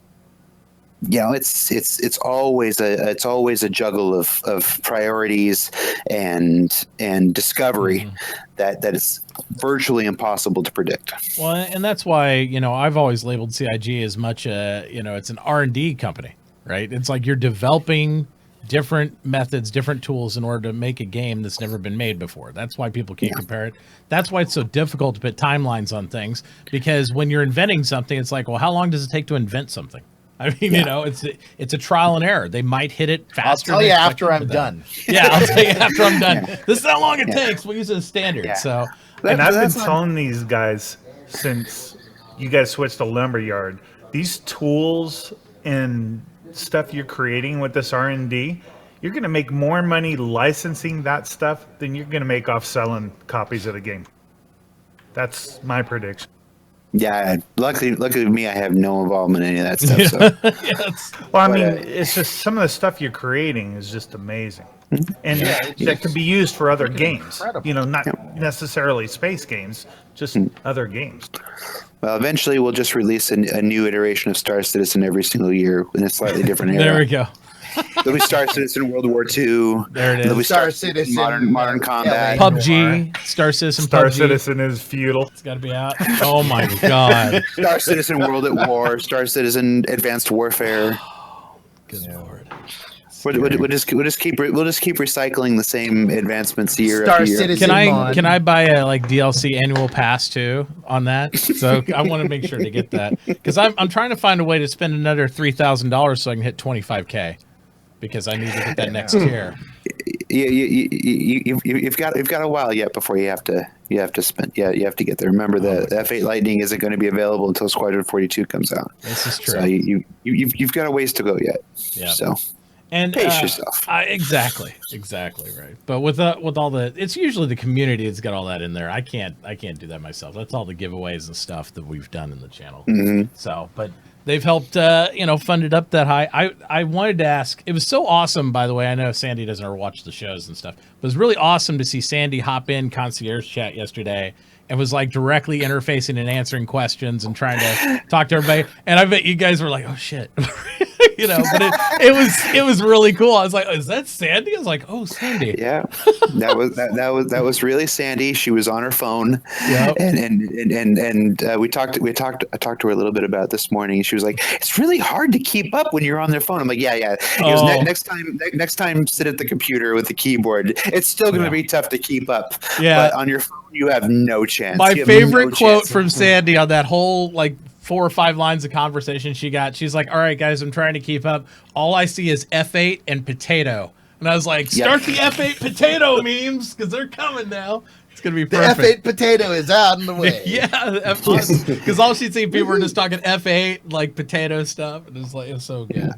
always a juggle of priorities and discovery that is virtually impossible to predict. Well, and that's why I've always labeled CIG as much it's an R&D company, right? It's like you're developing different methods, different tools in order to make a game that's never been made before. That's why people can't compare it. That's why it's so difficult to put timelines on things, because when you're inventing something, it's like, well, how long does it take to invent something? I mean, it's a trial and error. They might hit it faster. I'll tell you after I'm done. Yeah, I'll tell you after I'm done. This is how long it takes. We'll use it as standard. Yeah. So, and I've been telling these guys since you guys switched to Lumberyard, these tools and stuff you're creating with this R&D, you're going to make more money licensing that stuff than you're going to make off selling copies of the game. That's my prediction. Yeah, luckily to me, I have no involvement in any of that stuff. So. Well, I mean, it's just some of the stuff you're creating is just amazing, and that could be used for other games. Incredible. Not necessarily space games, just other games. Well, eventually we'll just release a new iteration of Star Citizen every single year in a slightly different era. There we go. There'll be Star Citizen World War II. There it is. There'll be Star Citizen modern combat. PUBG. Star Citizen. Star PUBG. Citizen is feudal. It's got to be out. Oh my god. Star Citizen World at War. Star Citizen Advanced Warfare. Good lord. We'll just keep recycling the same advancements year Star after year. Citizen Can I buy a DLC annual pass too on that? So I want to make sure to get that, because I'm trying to find a way to spend another $3,000 so I can hit 25K, because I need to get that next tier. You've got a while yet before you have to spend. Yeah, you have to get there. Remember, the F8 Lightning isn't going to be available until Squadron 42 comes out. This is true. So you've got a ways to go yet. Yeah. So. And pace yourself. Exactly right. But with all the, it's usually the community that's got all that in there. I can't do that myself. That's all the giveaways and stuff that we've done in the channel. So, but they've helped, fund it up that high. I wanted to ask. It was so awesome, by the way. I know Sandy doesn't ever watch the shows and stuff, but it was really awesome to see Sandy hop in concierge chat yesterday and was like directly interfacing and answering questions and trying to talk to everybody. And I bet you guys were like, "Oh shit." But it was really cool. I was like, "Is that Sandy?" I was like, "Oh, Sandy." Yeah, that was really Sandy. She was on her phone, and I talked to her a little bit about it this morning. She was like, "It's really hard to keep up when you're on their phone." I'm like, "Yeah." Next time, sit at the computer with the keyboard. It's still going to be tough to keep up. Yeah, but on your phone, you have no chance. My favorite quote from Sandy on that whole 4 or 5 lines of conversation she got. She's like, "All right, guys, I'm trying to keep up. All I see is F8 and potato." And I was like, "Start the F8 potato memes, because they're coming now. It's gonna be perfect." The F8 potato is out in the way. Yeah, because all she'd see people were just talking F8 potato stuff, and it's so good. Yeah.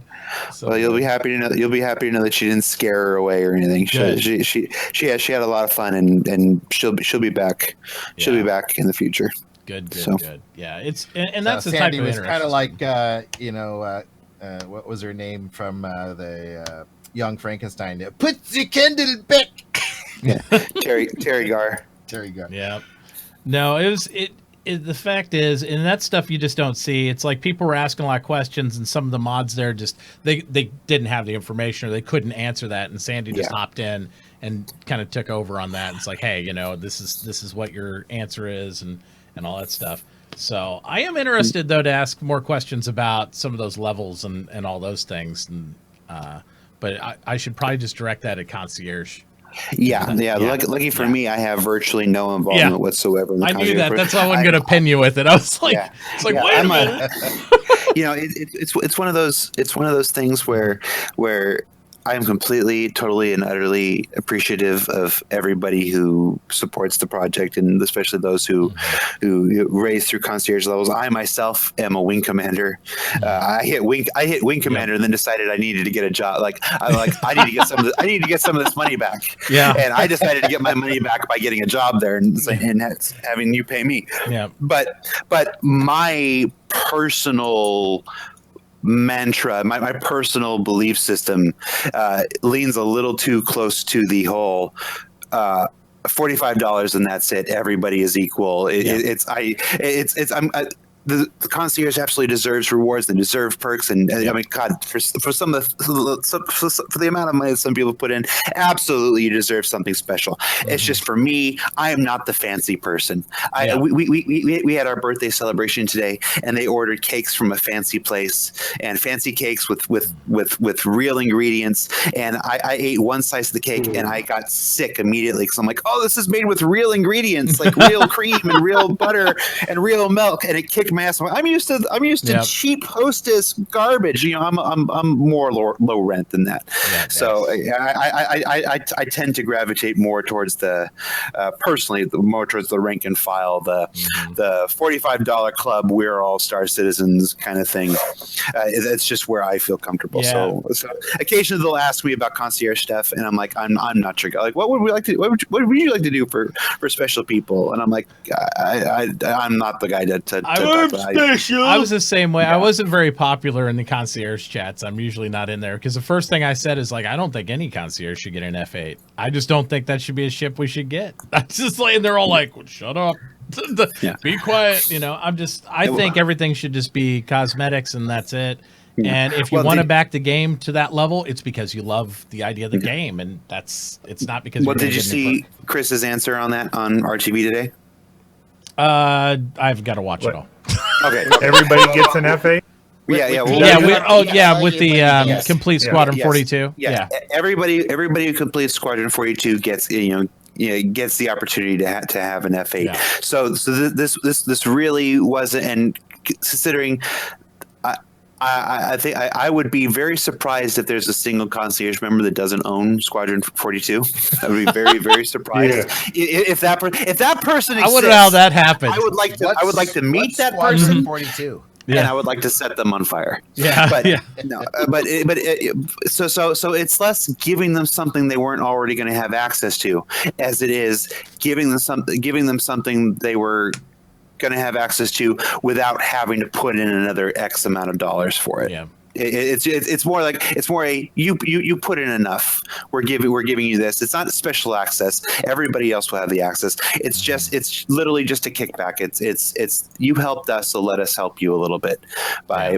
So well, you'll be happy to know that she didn't scare her away or anything. She had a lot of fun, and she'll be back. She'll be back in the future. Good. So- Good. Yeah, it's and that's the Sandy type of was kind of interesting. like what was her name from the Young Frankenstein? Put the candle back. Yeah, Terry Gar. There you go. Yeah. No, the fact is, and that stuff you just don't see. It's like people were asking a lot of questions, and some of the mods there just they didn't have the information or they couldn't answer that, and Sandy just hopped in and kind of took over on that. And it's like, hey, this is what your answer is, and all that stuff. So I am interested though to ask more questions about some of those levels and all those things. And but I should probably just direct that at concierge. Yeah. Lucky for me, I have virtually no involvement whatsoever. In the I knew that. concierge. That's how I'm going to pin you with it. I was like, it's like, wait a minute. It's one of those things where I am completely, totally, and utterly appreciative of everybody who supports the project, and especially those who raise through concierge levels. I myself am a wing commander. I hit wing commander, and then decided I needed to get a job. I need to get some of I need to get some of this money back. Yeah, and I decided to get my money back by getting a job there and having you pay me. Yeah, but my personal mantra, my personal belief system leans a little too close to the whole $45 and that's it. Everybody is equal. The concierge absolutely deserves rewards and deserves perks, and I mean, God, for some of for the amount of money that some people put in, absolutely you deserve something special. It's just for me, I am not the fancy person. We had our birthday celebration today, and they ordered cakes from a fancy place, and fancy cakes with real ingredients. And I ate one slice of the cake, and I got sick immediately because I'm like, oh, this is made with real ingredients, like real cream and real butter and real milk, and it kicked my ass. I'm used to cheap Hostess garbage. I'm more low rent than that. So I tend to gravitate more towards the personally more towards the rank and file, the $45 club. We're all star citizens kind of thing. It's just where I feel comfortable. So occasionally they'll ask me about concierge stuff, and I'm like, I'm not sure. Like, what would we like to? What would you like to do for special people? And I'm like, I'm not the guy to talk about. I was the same way. I wasn't very popular in the concierge chats. I'm usually not in there because the first thing I said is like, I don't think any concierge should get an F8. I just don't think that should be a ship we should get. I'm just like, they're all like, well, shut up. Be quiet. I think everything should just be cosmetics and that's it. And if you want to back the game to that level, it's because you love the idea of the game, and it's not because. Well, did you see Chris's answer on that on RTV today? I've got to watch it all. Okay, everybody gets an F8. With the complete Squadron 42. Yeah, everybody who completes Squadron 42 gets gets the opportunity to have an F8. Yeah. So this really wasn't, and considering. I think I would be very surprised if there's a single concierge member that doesn't own Squadron 42. I would be very, very surprised if that person exists. I wonder how that happened. I would like to meet that person. 42. Yeah. And I would like to set them on fire. Yeah, so it's less giving them something they weren't already going to have access to, as it is giving them something they were going to have access to without having to put in another X amount of dollars for it. Yeah. It's more a you put in enough. We're giving you this. It's not special access. Everybody else will have the access. It's literally just a kickback. It's you helped us, so let us help you a little bit by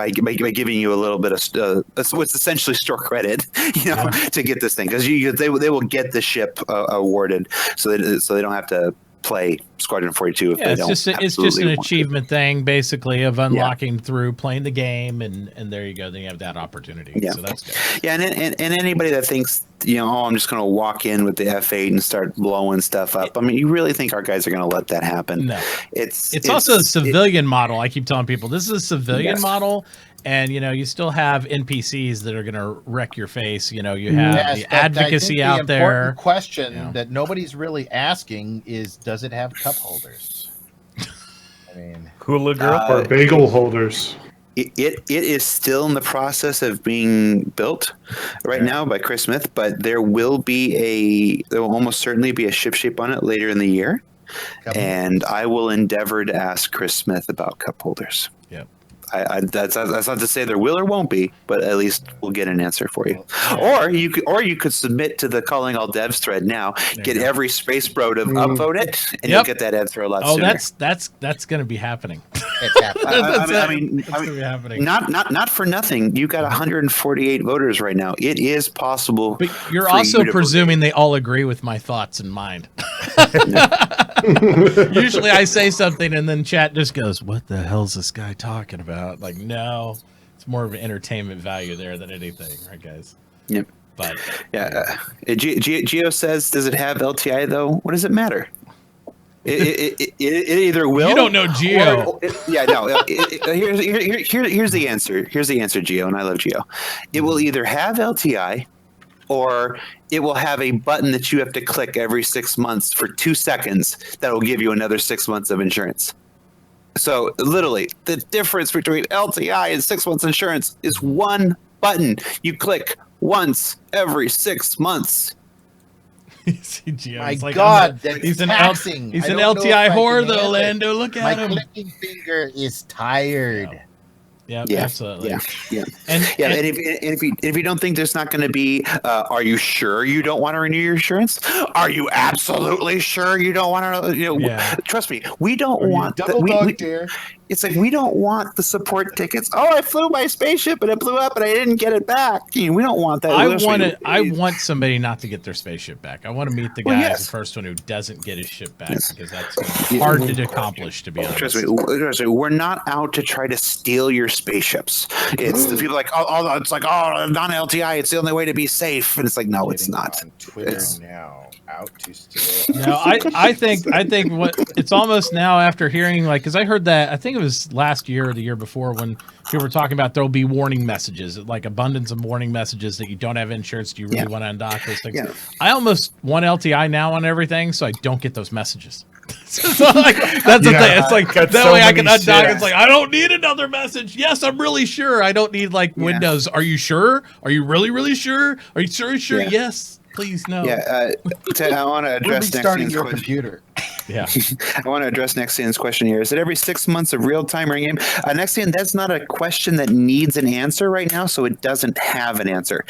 giving you a little bit of what's essentially store credit, to get this thing, because they will get the ship awarded, so they don't have to play Squadron 42 if they don't. It's just an achievement thing, basically, of unlocking through playing the game, and there you go. Then you have that opportunity. Yeah. So that's good. Yeah, and anybody that thinks, I'm just going to walk in with the F8 and start blowing stuff up. I mean, you really think our guys are going to let that happen? No. It's also a civilian model. I keep telling people this is a civilian model. And, you still have NPCs that are going to wreck your face. You have the advocacy out there. The important question that nobody's really asking is, does it have cup holders? I mean, hula girl or bagel holders. It is still in the process of being built right now by Chris Smith, but there will almost certainly be a ship shape on it later in the year. and I will endeavor to ask Chris Smith about cup holders. Yep. That's not to say there will or won't be, but at least we'll get an answer for you. Or you could submit to the Calling All Devs thread now. Get every space bro to upvote it, and you'll get that answer a lot sooner. That's going to be happening. It's happening. I mean, it's going to be happening. Not for nothing. You got 148 voters right now. It is possible. But you're also presuming they all agree with my thoughts in mind. Usually I say something and then chat just goes, "What the hell's this guy talking about?" Like, no, it's more of an entertainment value there than anything, right, guys? Yep. But Geo says, "Does it have LTI though? What does it matter? It either will." You don't know Geo. Here's the answer. Here's the answer, Geo, and I love Geo. It will either have LTI, or it will have a button that you have to click every 6 months for 2 seconds that will give you another 6 months of insurance. So literally, the difference between LTI and 6 months insurance is one button. You click once every 6 months. See, Gio, My like, God, he's an taxing. He's I an don't know LTI if I whore, can though, handle it. Lando. Look at My him. clicking finger is tired. Yeah, Yeah, absolutely. Yeah. And if you don't think there's not going to be, are you sure you don't want to renew your insurance? Are you absolutely sure you don't want to? Trust me, we don't want. It's like we don't want the support tickets. Oh, I flew my spaceship and it blew up and I didn't get it back. We don't want that. I want somebody not to get their spaceship back. I want to meet the guy as the first one who doesn't get his ship back because that's hard to accomplish, to be honest. Trust me, we're not out to try to steal your spaceships. It's the people like, it's like, non-LTI, it's the only way to be safe. And it's like, no, it's not. On Twitter now, out to steal. No, I think what it's almost now after hearing, like, because I heard that, I think it was last year or the year before when people were talking about there'll be warning messages, like abundance of warning messages that you don't have insurance. Do you really want to undock those things? Yeah. I almost want LTI now on everything, so I don't get those messages. So like, that's the thing. It's like that way I can undock. It's like I don't need another message. Yes, I'm really sure. I don't need like Windows. Are you sure? Are you really sure? Are you sure? Yeah. Yes. Please no. Yeah, I want to address starting your computer. Yeah, I want to address Nexian's question here. Is it every 6 months of real time ring game? Nexian, that's not a question that needs an answer right now, so it doesn't have an answer.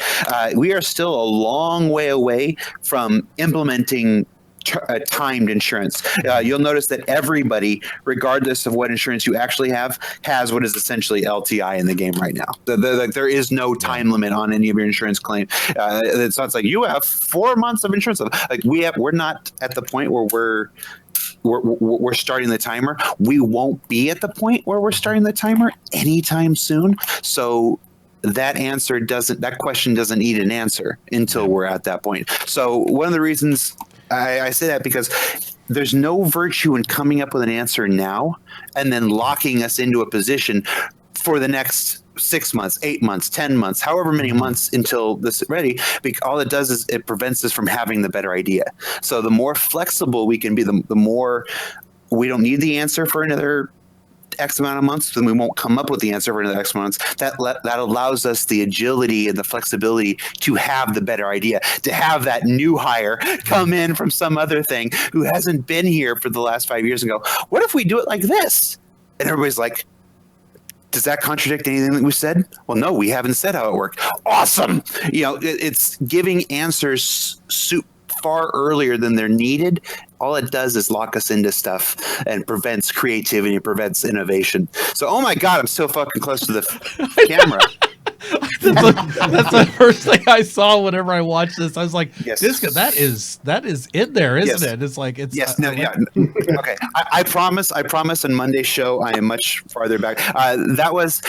We are still a long way away from implementing timed insurance. You'll notice that everybody, regardless of what insurance you actually have, has what is essentially LTI in the game right now. There is no time limit on any of your insurance claim. It's not like you have 4 months of insurance. Like we're not at the point where we're starting the timer. We won't be at the point where we're starting the timer anytime soon. So that question doesn't need an answer until we're at that point. So one of the reasons I say that because there's no virtue in coming up with an answer now and then locking us into a position for the next 6 months, 8 months, 10 months, however many months until this is ready. All it does is it prevents us from having the better idea. So the more flexible we can be, the more we don't need the answer for another X amount of months, then we won't come up with the answer for another X months. That allows us the agility and the flexibility to have the better idea, to have that new hire come in from some other thing who hasn't been here for the last 5 years and go, what if we do it like this? And everybody's like, does that contradict anything that we said? Well, no, we haven't said how it worked. Awesome. It's giving answers far earlier than they're needed. All it does is lock us into stuff and prevents creativity, prevents innovation. So, oh my God, I'm so fucking close to the camera. That's the first thing I saw whenever I watched this. I was like, yes. that is in there, isn't it? It's like it's Okay. I promise on Monday's show I am much farther back. That was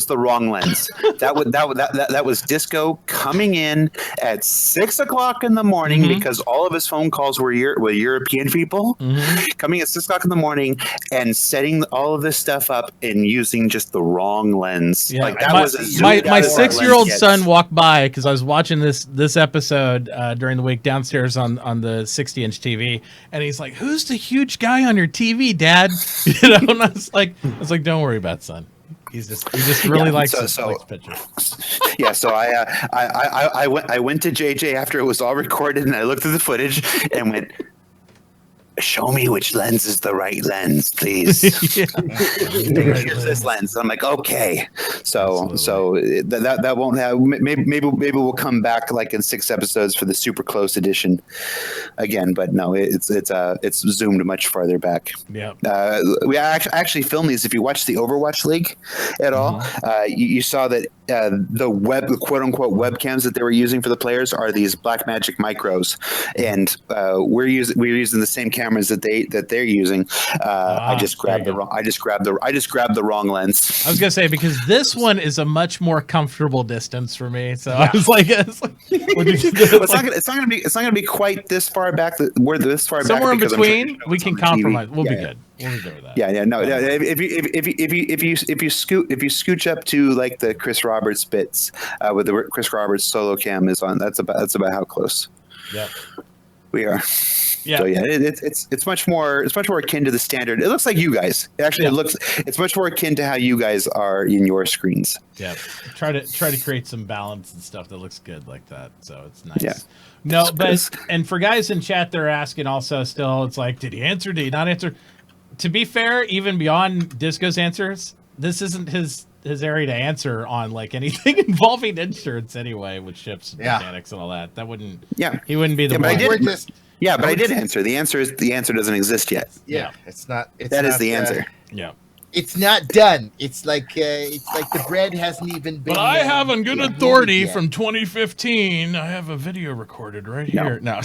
the wrong lens. That was Disco coming in at 6 o'clock in the morning because all of his phone calls were European people coming at 6 o'clock in the morning and setting all of this stuff up and using just the wrong lens. Yeah. Like that was my 6-year-old son walked by because I was watching this episode during the week downstairs on the 60-inch TV, and he's like, "Who's the huge guy on your TV, Dad?" And I was like, "Don't worry about it, son. He just really likes pictures." Yeah, so I went to JJ after it was all recorded, and I looked at the footage and went, show me which lens is the right lens, please. Here's this lens. I'm like, okay. So that won't have. Maybe we'll come back like in 6 episodes for the super close edition again. But no, it's zoomed much farther back. Yeah. We actually filmed these. If you watch the Overwatch League at all, you saw that the quote unquote webcams that they were using for the players are these Blackmagic Micros, and we're using the same cameras that they're using. I just grabbed the wrong lens. I was gonna say, because this one is a much more comfortable distance for me, so I was like, it's not gonna be quite this far back. We're this far somewhere back in between. We can compromise. We'll be good. We'll be good with that. No. If you scooch up to like the Chris Roberts bits, with the Chris Roberts solo cam is on. That's about how close. Yep. We are. Yeah. So it's much more akin to the standard. It looks like you guys. It's much more akin to how you guys are in your screens. Yeah. Try to create some balance and stuff that looks good like that. So it's nice. Yeah. No, but and for guys in chat, they're asking also still, it's like, did he answer? Did he not answer? To be fair, even beyond Disco's answers, this isn't his area to answer on like anything involving insurance anyway, with ships and mechanics and all that. That wouldn't. Yeah. He wouldn't be the one. But I did answer. The answer doesn't exist yet. Yeah. It's not. That is the answer. Yeah. It's not done. It's like the bread hasn't even been. But I have on good authority from 2015. I have a video recorded right here. No.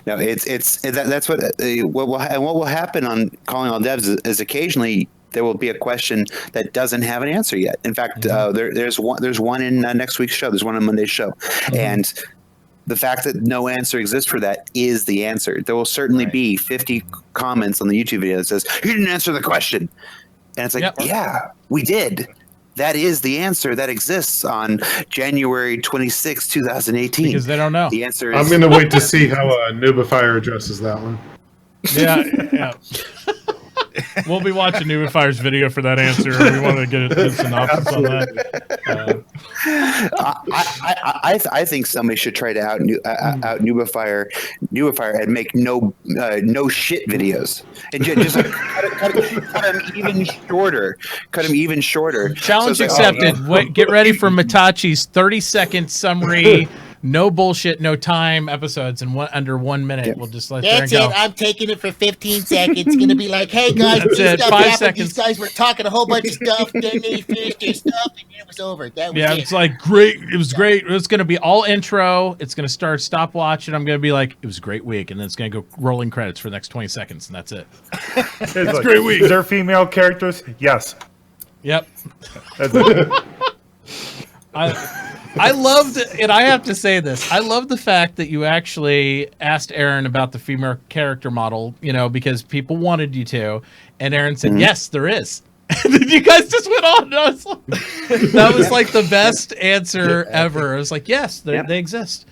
No, that's what will happen on Calling All Devs is occasionally there will be a question that doesn't have an answer yet. In fact, there's one in next week's show. There's one on Monday's show, and the fact that no answer exists for that is the answer. There will certainly be 50 comments on the YouTube video that says you didn't answer the question, and it's like, yeah, we did. That is the answer that exists on January 26, 2018. Because they don't know. The answer is... I'm going to wait to see how Nubifier addresses that one. Yeah. We'll be watching Nubifier's video for that answer. We want to get a synopsis on that. I think somebody should try to out Nubifier and make no shit videos and just like, cut him even shorter. Challenge accepted. Wait, get ready for Mitachi's 30-second summary. No bullshit, no time episodes in under 1 minute. We'll just let That's go. it. I'm taking it for 15 seconds. It's gonna be like, hey guys, That's it. 5 seconds. These guys were talking a whole bunch of stuff. Then they finished their stuff, and it was over. That was it. It's like great. It was great. It's gonna be all intro. It's gonna start stopwatch, and I'm gonna be like, it was a great week, and then it's gonna go rolling credits for the next 20 seconds, and that's it. It's a great week. Is there female characters? Yes. Yep. That's it. I loved, and I have to say this, I love the fact that you actually asked Aaron about the female character model, because people wanted you to, and Aaron said, yes, there is. And then you guys just went on. And I was like, that was like the best answer ever. I was like, yes, they exist.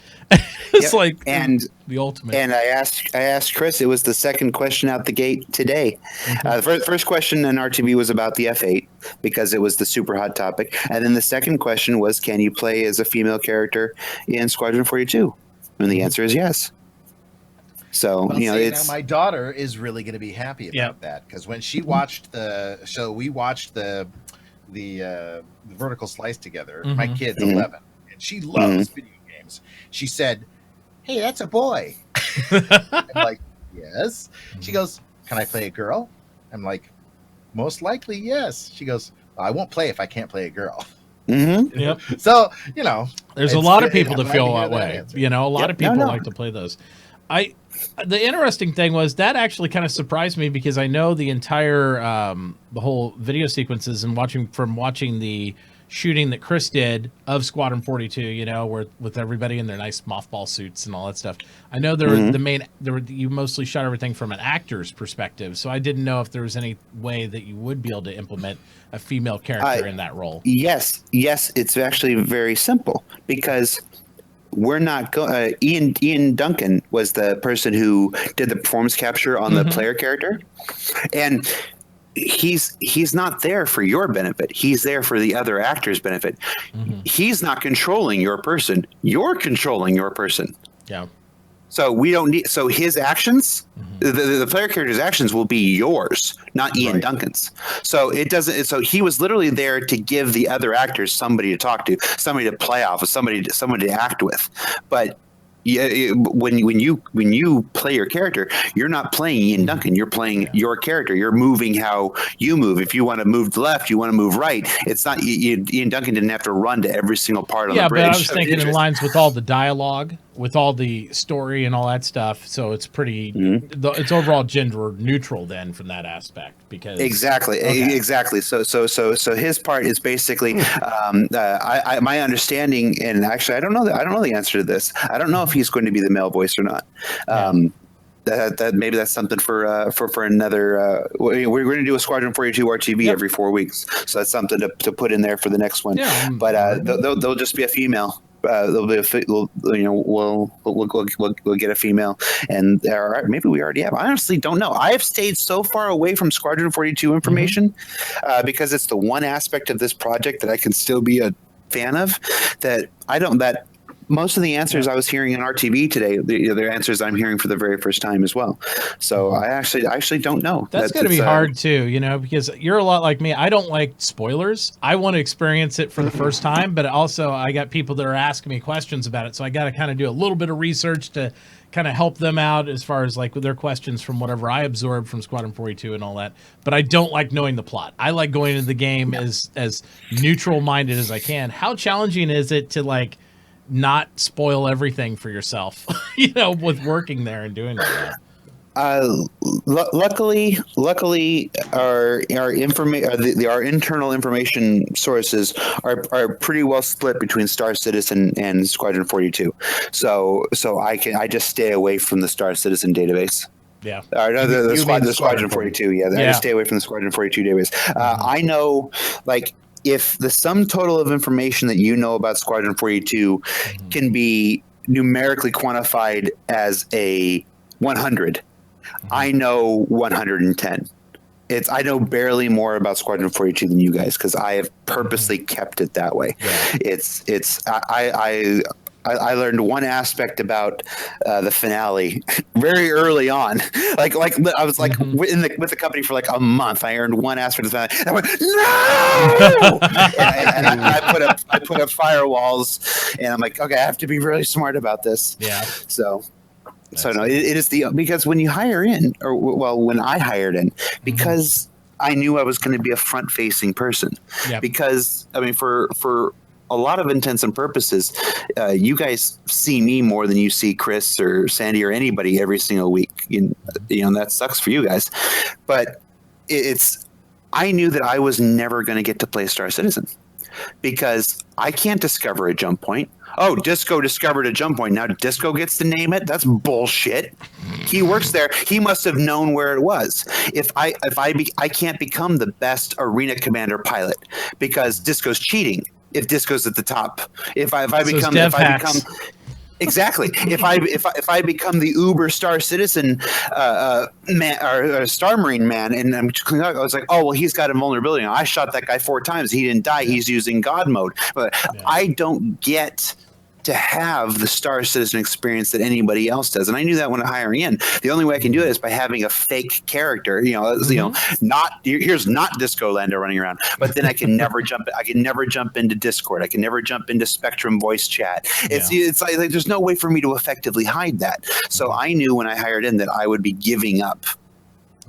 It's like the ultimate. And I asked Chris. It was the second question out the gate today. The first question in RTV was about the F8 because it was the super hot topic, and then the second question was, can you play as a female character in Squadron 42? And the answer is yes. So it's now my daughter is really going to be happy about that, because when she watched the show, we watched the vertical slice together. My kid's 11, and she loves video games. She said, "Hey, that's a boy." I'm like, "Yes." She goes, "Can I play a girl?" I'm like, "Most likely, yes." She goes, well, "I won't play if I can't play a girl." Yep. So there's a lot of people that feel that way. A lot of people like to play those. The interesting thing was that actually kind of surprised me, because I know the entire the whole video sequences and watching the shooting that Chris did of Squadron 42, where with everybody in their nice mothball suits and all that stuff. I know you mostly shot everything from an actor's perspective, so I didn't know if there was any way that you would be able to implement a female character in that role. Yes, it's actually very simple, because we're not going. Ian Duncan was the person who did the performance capture on the player character, and he's not there for your benefit. He's there for the other actor's benefit. He's not controlling your person. You're controlling your person. Yeah. So we don't need. So his actions, the player character's actions, will be yours, not Ian Duncan's. So it doesn't. So he was literally there to give the other actors somebody to talk to, somebody to play off, somebody to act with. But when you play your character, you're not playing Ian Duncan. You're playing your character. You're moving how you move. If you want to move left, you want to move right. It's not Ian Duncan didn't have to run to every single part on the bridge. Yeah, but I was thinking in lines with all the dialogue, with all the story and all that stuff. So it's pretty. It's overall gender neutral then from that aspect because exactly. So his part is basically my understanding, and actually I don't know the answer to this. I don't know if he's going to be the male voice or not. That maybe that's something for another. We're going to do a Squadron 42 RTV every 4 weeks, so that's something to put in there for the next one. Yeah, but they'll just be a female. There'll be we'll get a female, and maybe we already have. I honestly don't know. I have stayed so far away from Squadron 42 information because it's the one aspect of this project that I can still be a fan of. That most of the answers I was hearing in RTV today, they're answers I'm hearing for the very first time as well. So I actually don't know. That's going to be hard too, because you're a lot like me. I don't like spoilers. I want to experience it for the first time, but also I got people that are asking me questions about it. So I got to kind of do a little bit of research to kind of help them out as far as like with their questions from whatever I absorbed from Squadron 42 and all that. But I don't like knowing the plot. I like going into the game as neutral minded as I can. How challenging is it to like not spoil everything for yourself, with working there and doing that? Luckily, our internal information sources are pretty well split between Star Citizen and Squadron 42. So I just stay away from the Star Citizen database. Yeah. The Squadron 42. Yeah, I just stay away from the Squadron 42 database. I know, like, if the sum total of information that you know about Squadron 42 can be numerically quantified as a 100, I know 110. I know barely more about Squadron 42 than you guys because I have purposely kept it that way. Yeah. I learned one aspect about the finale very early on. Like I was like with the company for like a month. I earned one aspect of the finale. And I went, no! and I put up firewalls, and I'm like, okay, I have to be really smart about this. Yeah. So no, it is because when you hire in, when I hired in, because I knew I was going to be a front-facing person. Yeah. Because I mean, for a lot of intents and purposes, you guys see me more than you see Chris or Sandy or anybody every single week. That sucks for you guys. But I knew that I was never going to get to play Star Citizen because I can't discover a jump point. Oh, Disco discovered a jump point. Now Disco gets to name it. That's bullshit. He works there. He must have known where it was. I can't become the best arena commander pilot because Disco's cheating. If Disco's at the top, if I become exactly, if I become the Uber Star Citizen man or Star Marine man, and I was like, oh well, he's got a vulnerability. I shot that guy 4 times. He didn't die. He's using God mode. But I don't get to have the Star Citizen experience that anybody else does, and I knew that when hiring in. The only way I can do it is by having a fake character. Not here's not Disco Lando running around, but then I can never jump. I can never jump into Discord. I can never jump into Spectrum voice chat. It's like there's no way for me to effectively hide that. So I knew when I hired in that I would be giving up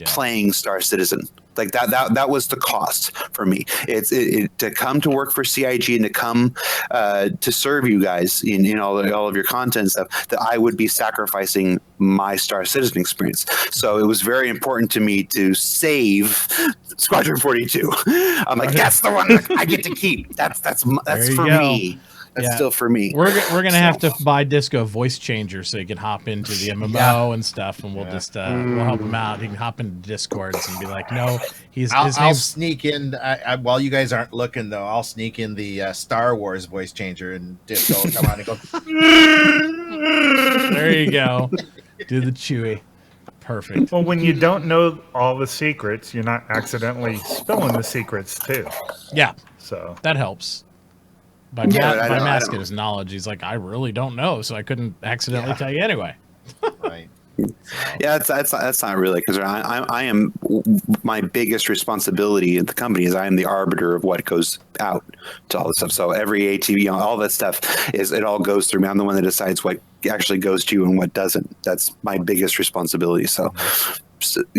playing Star Citizen. Like that was the cost for me. It's to come to work for CIG and to come to serve you guys in all of your content stuff, that I would be sacrificing my Star Citizen experience. So it was very important to me to save Squadron 42. I'm like, that's the one that I get to keep. That's for me. That's still for me. We're gonna have to buy Disco voice changer so he can hop into the MMO and stuff, and we'll just we'll help him out. He can hop into Discords and be like, no, I'll sneak in while you guys aren't looking though. I'll sneak in the Star Wars voice changer and Disco will come on and go. There you go. Do the Chewie. Perfect. Well, when you don't know all the secrets, you're not accidentally spilling the secrets too. Yeah. So that helps. By masking his knowledge, he's like, I really don't know, so I couldn't accidentally tell you anyway. Right. Yeah, that's not really because I am my biggest responsibility at the company is I am the arbiter of what goes out to all this stuff. So every ATV, all that stuff it all goes through me. I'm the one that decides what actually goes to you and what doesn't. That's my biggest responsibility. So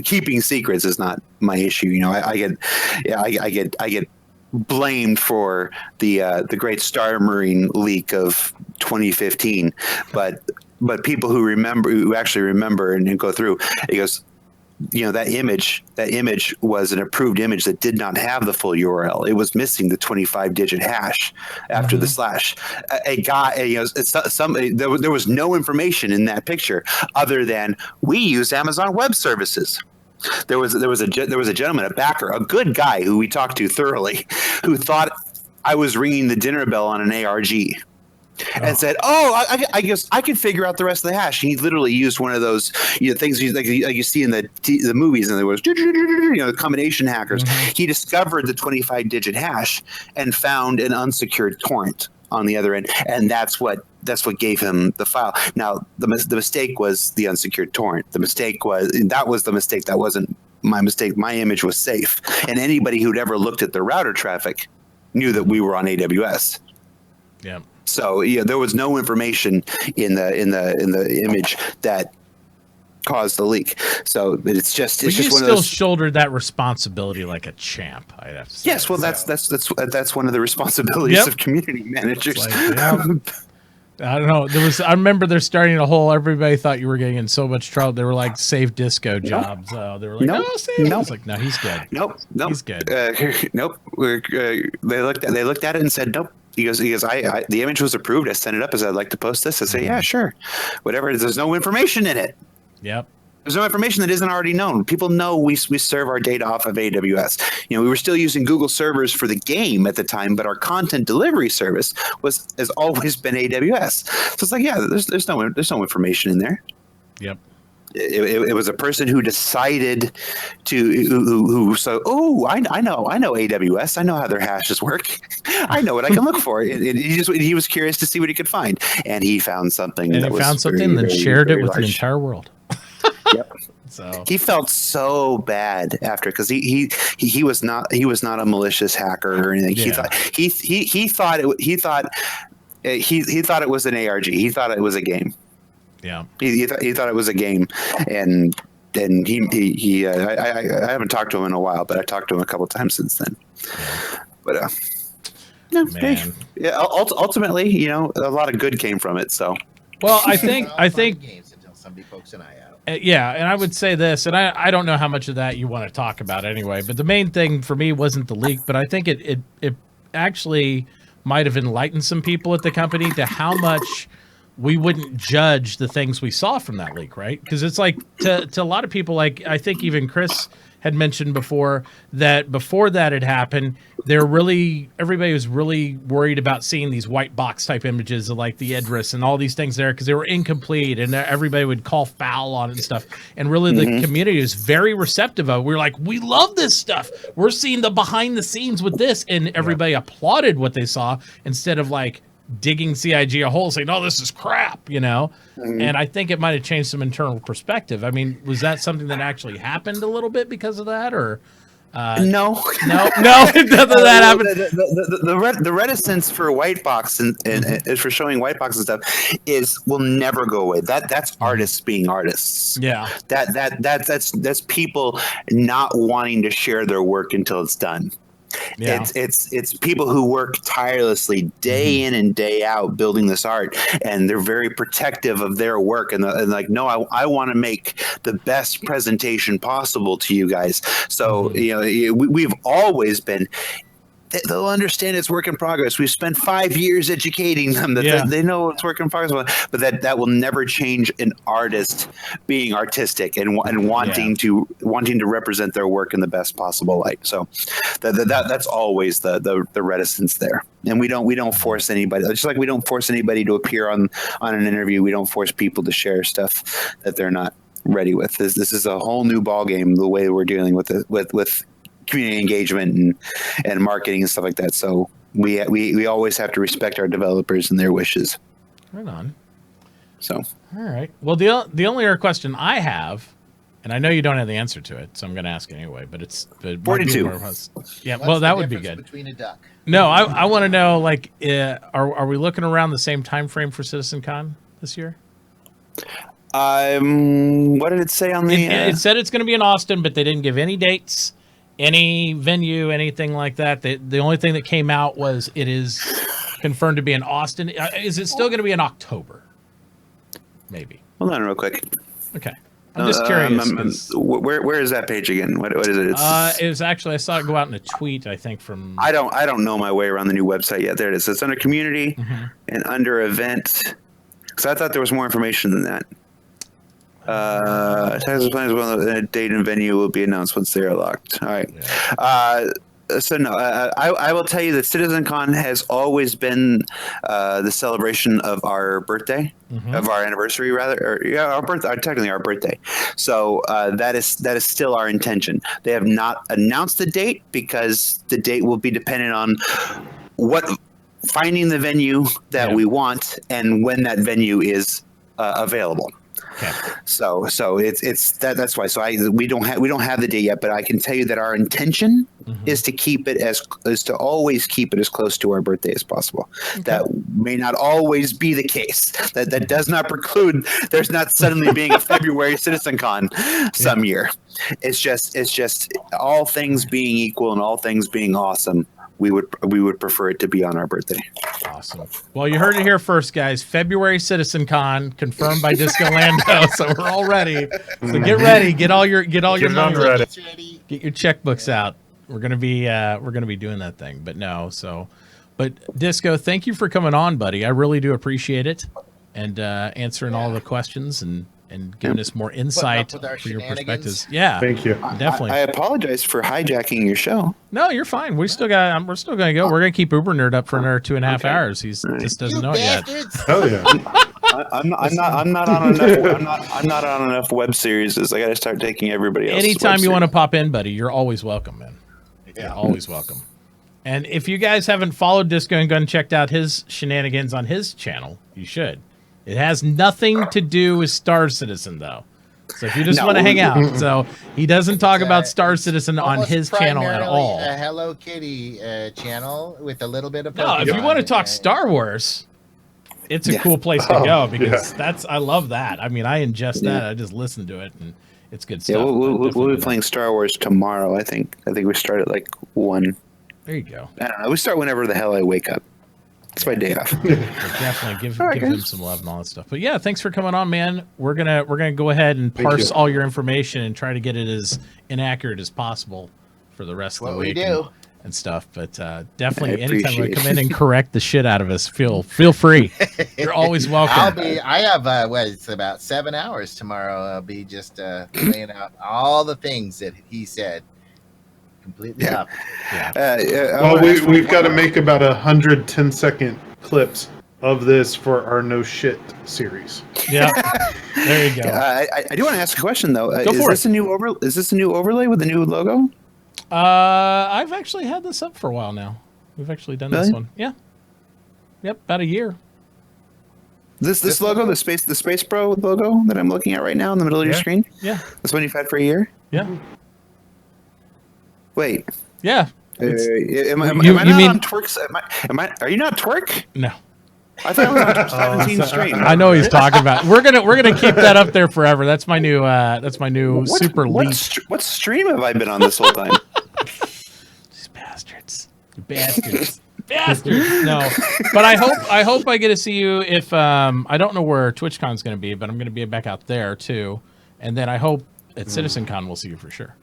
keeping secrets is not my issue. I get blamed for the Great Star Marine leak of 2015, but people who actually remember and go through, it goes, that image was an approved image that did not have the full URL. It was missing the 25-digit hash after the slash. A guy, there was no information in that picture other than we use Amazon Web Services. There was a gentleman, a backer, a good guy who we talked to thoroughly, who thought I was ringing the dinner bell on an ARG. And said, I guess I can figure out the rest of the hash. He literally used one of those things like you see in the movies, and there was the combination hackers. He discovered the 25-digit hash and found an unsecured torrent on the other end, and that's what gave him the file. Now the mistake was the unsecured torrent. The mistake was the mistake. That wasn't my mistake. My image was safe, and anybody who'd ever looked at the router traffic knew that we were on AWS. Yeah. So there was no information in the image that caused the leak. So it's just one of those. You still shouldered that responsibility like a champ. I have to say. Yes, well, that's one of the responsibilities of community managers. I don't know. I remember they're starting a whole. Everybody thought you were getting in so much trouble. They were like save disco jobs. They were like, no, save. I was like, no, he's good. Nope, he's good. Nope. They looked at it and said, nope. He goes. The image was approved. I sent it up as I'd like to post this. I say, yeah, sure, whatever. There's no information in it. Yep. There's no information that isn't already known. People know we serve our data off of AWS. We were still using Google servers for the game at the time, but our content delivery service has always been AWS. So it's like, yeah, there's no information in there. Yep. It was a person who decided who I know AWS. I know how their hashes work. I know what I can look for. He was curious to see what he could find, and he found something. And he found something, then shared it with the entire world. Yep. So he felt so bad after because he was not a malicious hacker or anything. Yeah. He thought it was an ARG. He thought it was a game. Yeah, he thought it was a game, and then I haven't talked to him in a while, but I talked to him a couple times since then. But no, man. Yeah. Ultimately, a lot of good came from it. So, well, I think games until somebody pokes an eye out. Yeah, and I would say this, and I don't know how much of that you want to talk about anyway, but the main thing for me wasn't the leak, but I think it actually might have enlightened some people at the company to how much we wouldn't judge the things we saw from that leak, right? Because it's like to a lot of people, like I think even Chris had mentioned before that before that had happened, everybody was really worried about seeing these white box type images of like the address and all these things there because they were incomplete and everybody would call foul on it and stuff. And really the community is very receptive of it. We're like, we love this stuff. We're seeing the behind the scenes with this. And everybody applauded what they saw instead of like digging CIG a hole saying, oh, this is crap, And I think it might have changed some internal perspective. I mean, was that something that actually happened a little bit because of that or? No, nothing that happened. The reticence for white box and for showing white box and stuff will never go away. That's artists being artists. Yeah. That's people not wanting to share their work until it's done. Yeah. It's people who work tirelessly day in and day out building this art, and they're very protective of their work and like, no, I want to make the best presentation possible to you guys. So we've always been. They'll understand it's work in progress. We've spent 5 years educating them that they know it's work in progress, but that will never change an artist being artistic and wanting to represent their work in the best possible light. So that's always the reticence there. And we don't force anybody, just like we don't force anybody to appear on an interview. We don't force people to share stuff that they're not ready with. This is a whole new ball game, the way we're dealing with it with community engagement and marketing and stuff like that. So we always have to respect our developers and their wishes. Right on. So All right. Well, the only other question I have, and I know you don't have the answer to it, so I'm going to ask it anyway. But it's 42. Yeah. What's well, that the would be difference good. between a duck? No, I want to know, like, are we looking around the same time frame for CitizenCon this year? What did it say on the? It said it's going to be in Austin, but they didn't give any dates, any venue, anything like that. The only thing that came out was it is confirmed to be in Austin. Is it still going to be in October? Maybe. Hold on, real quick. Okay. I'm just curious. Where is that page again? What is it? It was actually, I saw it go out in a tweet, I think, from. I don't know my way around the new website yet. There it is. It's under community and under event. Because I thought there was more information than that. Texas plans well, date and venue will be announced once they are locked. All right. Yeah. So no, I will tell you that CitizenCon has always been the celebration of our birthday, of our anniversary, rather, or our birthday, technically our birthday. So that is still our intention. They have not announced the date because the date will be dependent on finding the venue that we want and when that venue is available. Okay. So it's that's why. So we don't have the date yet, but I can tell you that our intention is to keep it to always keep it as close to our birthday as possible. Okay. That may not always be the case. That does not preclude there's not suddenly being a February CitizenCon some year. It's just all things being equal and all things being awesome. We would prefer it to be on our birthday. Awesome. Well, you heard it here first, guys. February CitizenCon confirmed by Disco Lando, so we're all ready. So get ready. Get your money ready. Get your checkbooks out. We're gonna be doing that thing. But Disco, thank you for coming on, buddy. I really do appreciate it and answering all the questions and giving us more insight for your perspectives. Yeah, thank you. Definitely. I apologize for hijacking your show. No, you're fine. We're still gonna go. We're gonna keep Uber Nerd up for another 2.5 hours. He's just doesn't know it yet. Oh yeah. I'm not on enough web series. I got to start taking everybody else. Anytime you want to pop in, buddy, you're always welcome, man. Yeah, always welcome. And if you guys haven't followed Disco and Gun, checked out his shenanigans on his channel, you should. It has nothing to do with Star Citizen, though. So if you just want to hang out, so he doesn't talk about Star Citizen on his channel at all. A Hello Kitty channel with a little bit of. No, if you want to talk Star Wars, it's a cool place to go because I love that. I mean, I ingest that. I just listen to it, and it's good stuff. Yeah, we'll be playing Star Wars tomorrow. I think we start at like 1. There you go. I don't know. We start whenever the hell I wake up. It's my day off. Definitely give him some love and all that stuff. But yeah, thanks for coming on, man. We're gonna go ahead and parse all your information and try to get it as inaccurate as possible for the rest of the week and stuff. But definitely, anytime you come in and correct the shit out of us, feel free. You're always welcome. I have it's about 7 hours tomorrow. I'll be just laying out all the things that he said. Completely up. Well, we've got to make about 110-second clips of this for our No Shit series. Yeah, there you go. I do want to ask a question though. Is this a new overlay with the new logo? I've actually had this up for a while now. We've actually done this one. Yeah. Yep, about a year. This logo, the Space Pro logo that I'm looking at right now in the middle of your screen. Yeah. That's one you've had for a year. Yeah. Wait. Yeah. Am I not on Twerk's? Are you not Twerk? No. I thought I was on 17 stream. I know he's talking about. We're gonna keep that up there forever. That's my new super leap. What stream have I been on this whole time? These bastards. Bastards. No. But I hope I get to see you if I don't know where TwitchCon's gonna be, but I'm gonna be back out there too. And then I hope at CitizenCon we'll see you for sure.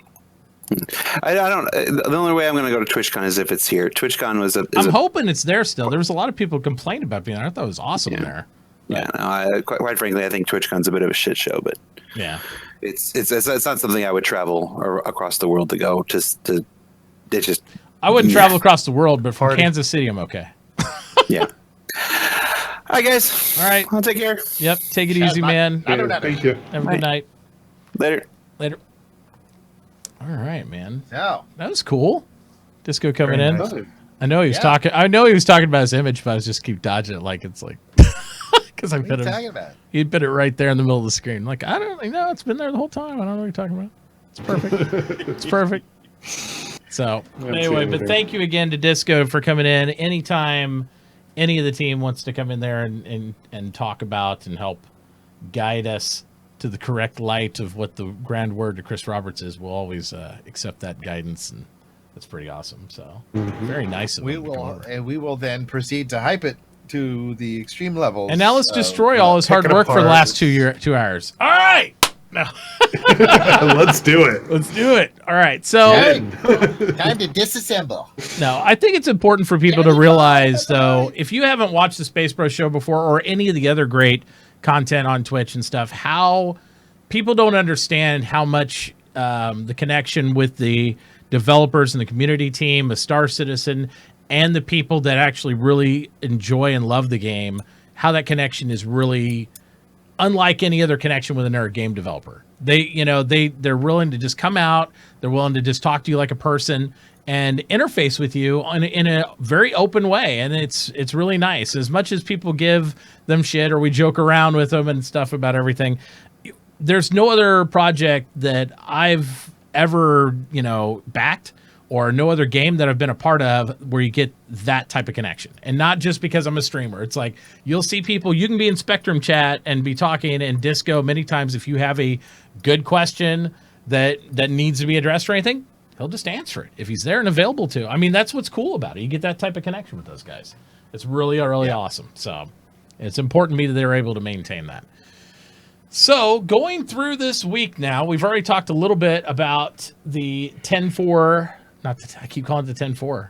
I don't. The only way I'm going to go to TwitchCon is if it's here. TwitchCon was I'm hoping it's there still. There was a lot of people complaining about being there. I thought it was awesome there. Yeah, no, quite frankly, I think TwitchCon's a bit of a shit show, but yeah, it's not something I would travel across the world to go. I wouldn't travel across the world, but from Kansas City, I'm okay. Yeah. All right, guys. All right. I'll take care. Yep. Take it easy, man. Thank you. Have a good night. Later. All right, man. No. That was cool. Disco coming in. Nice. I know he was talking. I know he was talking about his image, but I was just keep dodging it like it's like Because I What are put you him. talking about? He'd put it right there in the middle of the screen. Like, I don't know. It's been there the whole time. I don't know what you're talking about. It's perfect. It's perfect. So, anyway, but thank you again to Disco for coming in. Anytime any of the team wants to come in there and talk about and help guide us to the correct light of what the grand word to Chris Roberts is, we'll always accept that guidance, and that's pretty awesome. So, very nice of him to come over. We will then proceed to hype it to the extreme levels. And now let's destroy all his hard work for the last 2 hours. All right. No. Let's do it. Let's do it. All right. So Time to disassemble. no, I think it's important for people to realize, though, if you haven't watched the Space Bros show before or any of the other great content on Twitch and stuff, how people don't understand how much the connection with the developers and the community team, a Star Citizen, and the people that actually really enjoy and love the game, how that connection is really unlike any other connection with another game developer. They're willing to just come out, they're willing to just talk to you like a person and interface with you in a very open way, and it's really nice. As much as people give them shit or we joke around with them and stuff about everything, there's no other project that I've ever backed or no other game that I've been a part of where you get that type of connection. And not just because I'm a streamer. It's like, you'll see people, you can be in Spectrum chat and be talking, and Disco many times, if you have a good question that needs to be addressed or anything, he'll just answer it if he's there and available to. I mean, that's what's cool about it. You get that type of connection with those guys. It's really, really awesome. So it's important to me that they're able to maintain that. So going through this week now, we've already talked a little bit about the 10-4, I keep calling it the 10-4.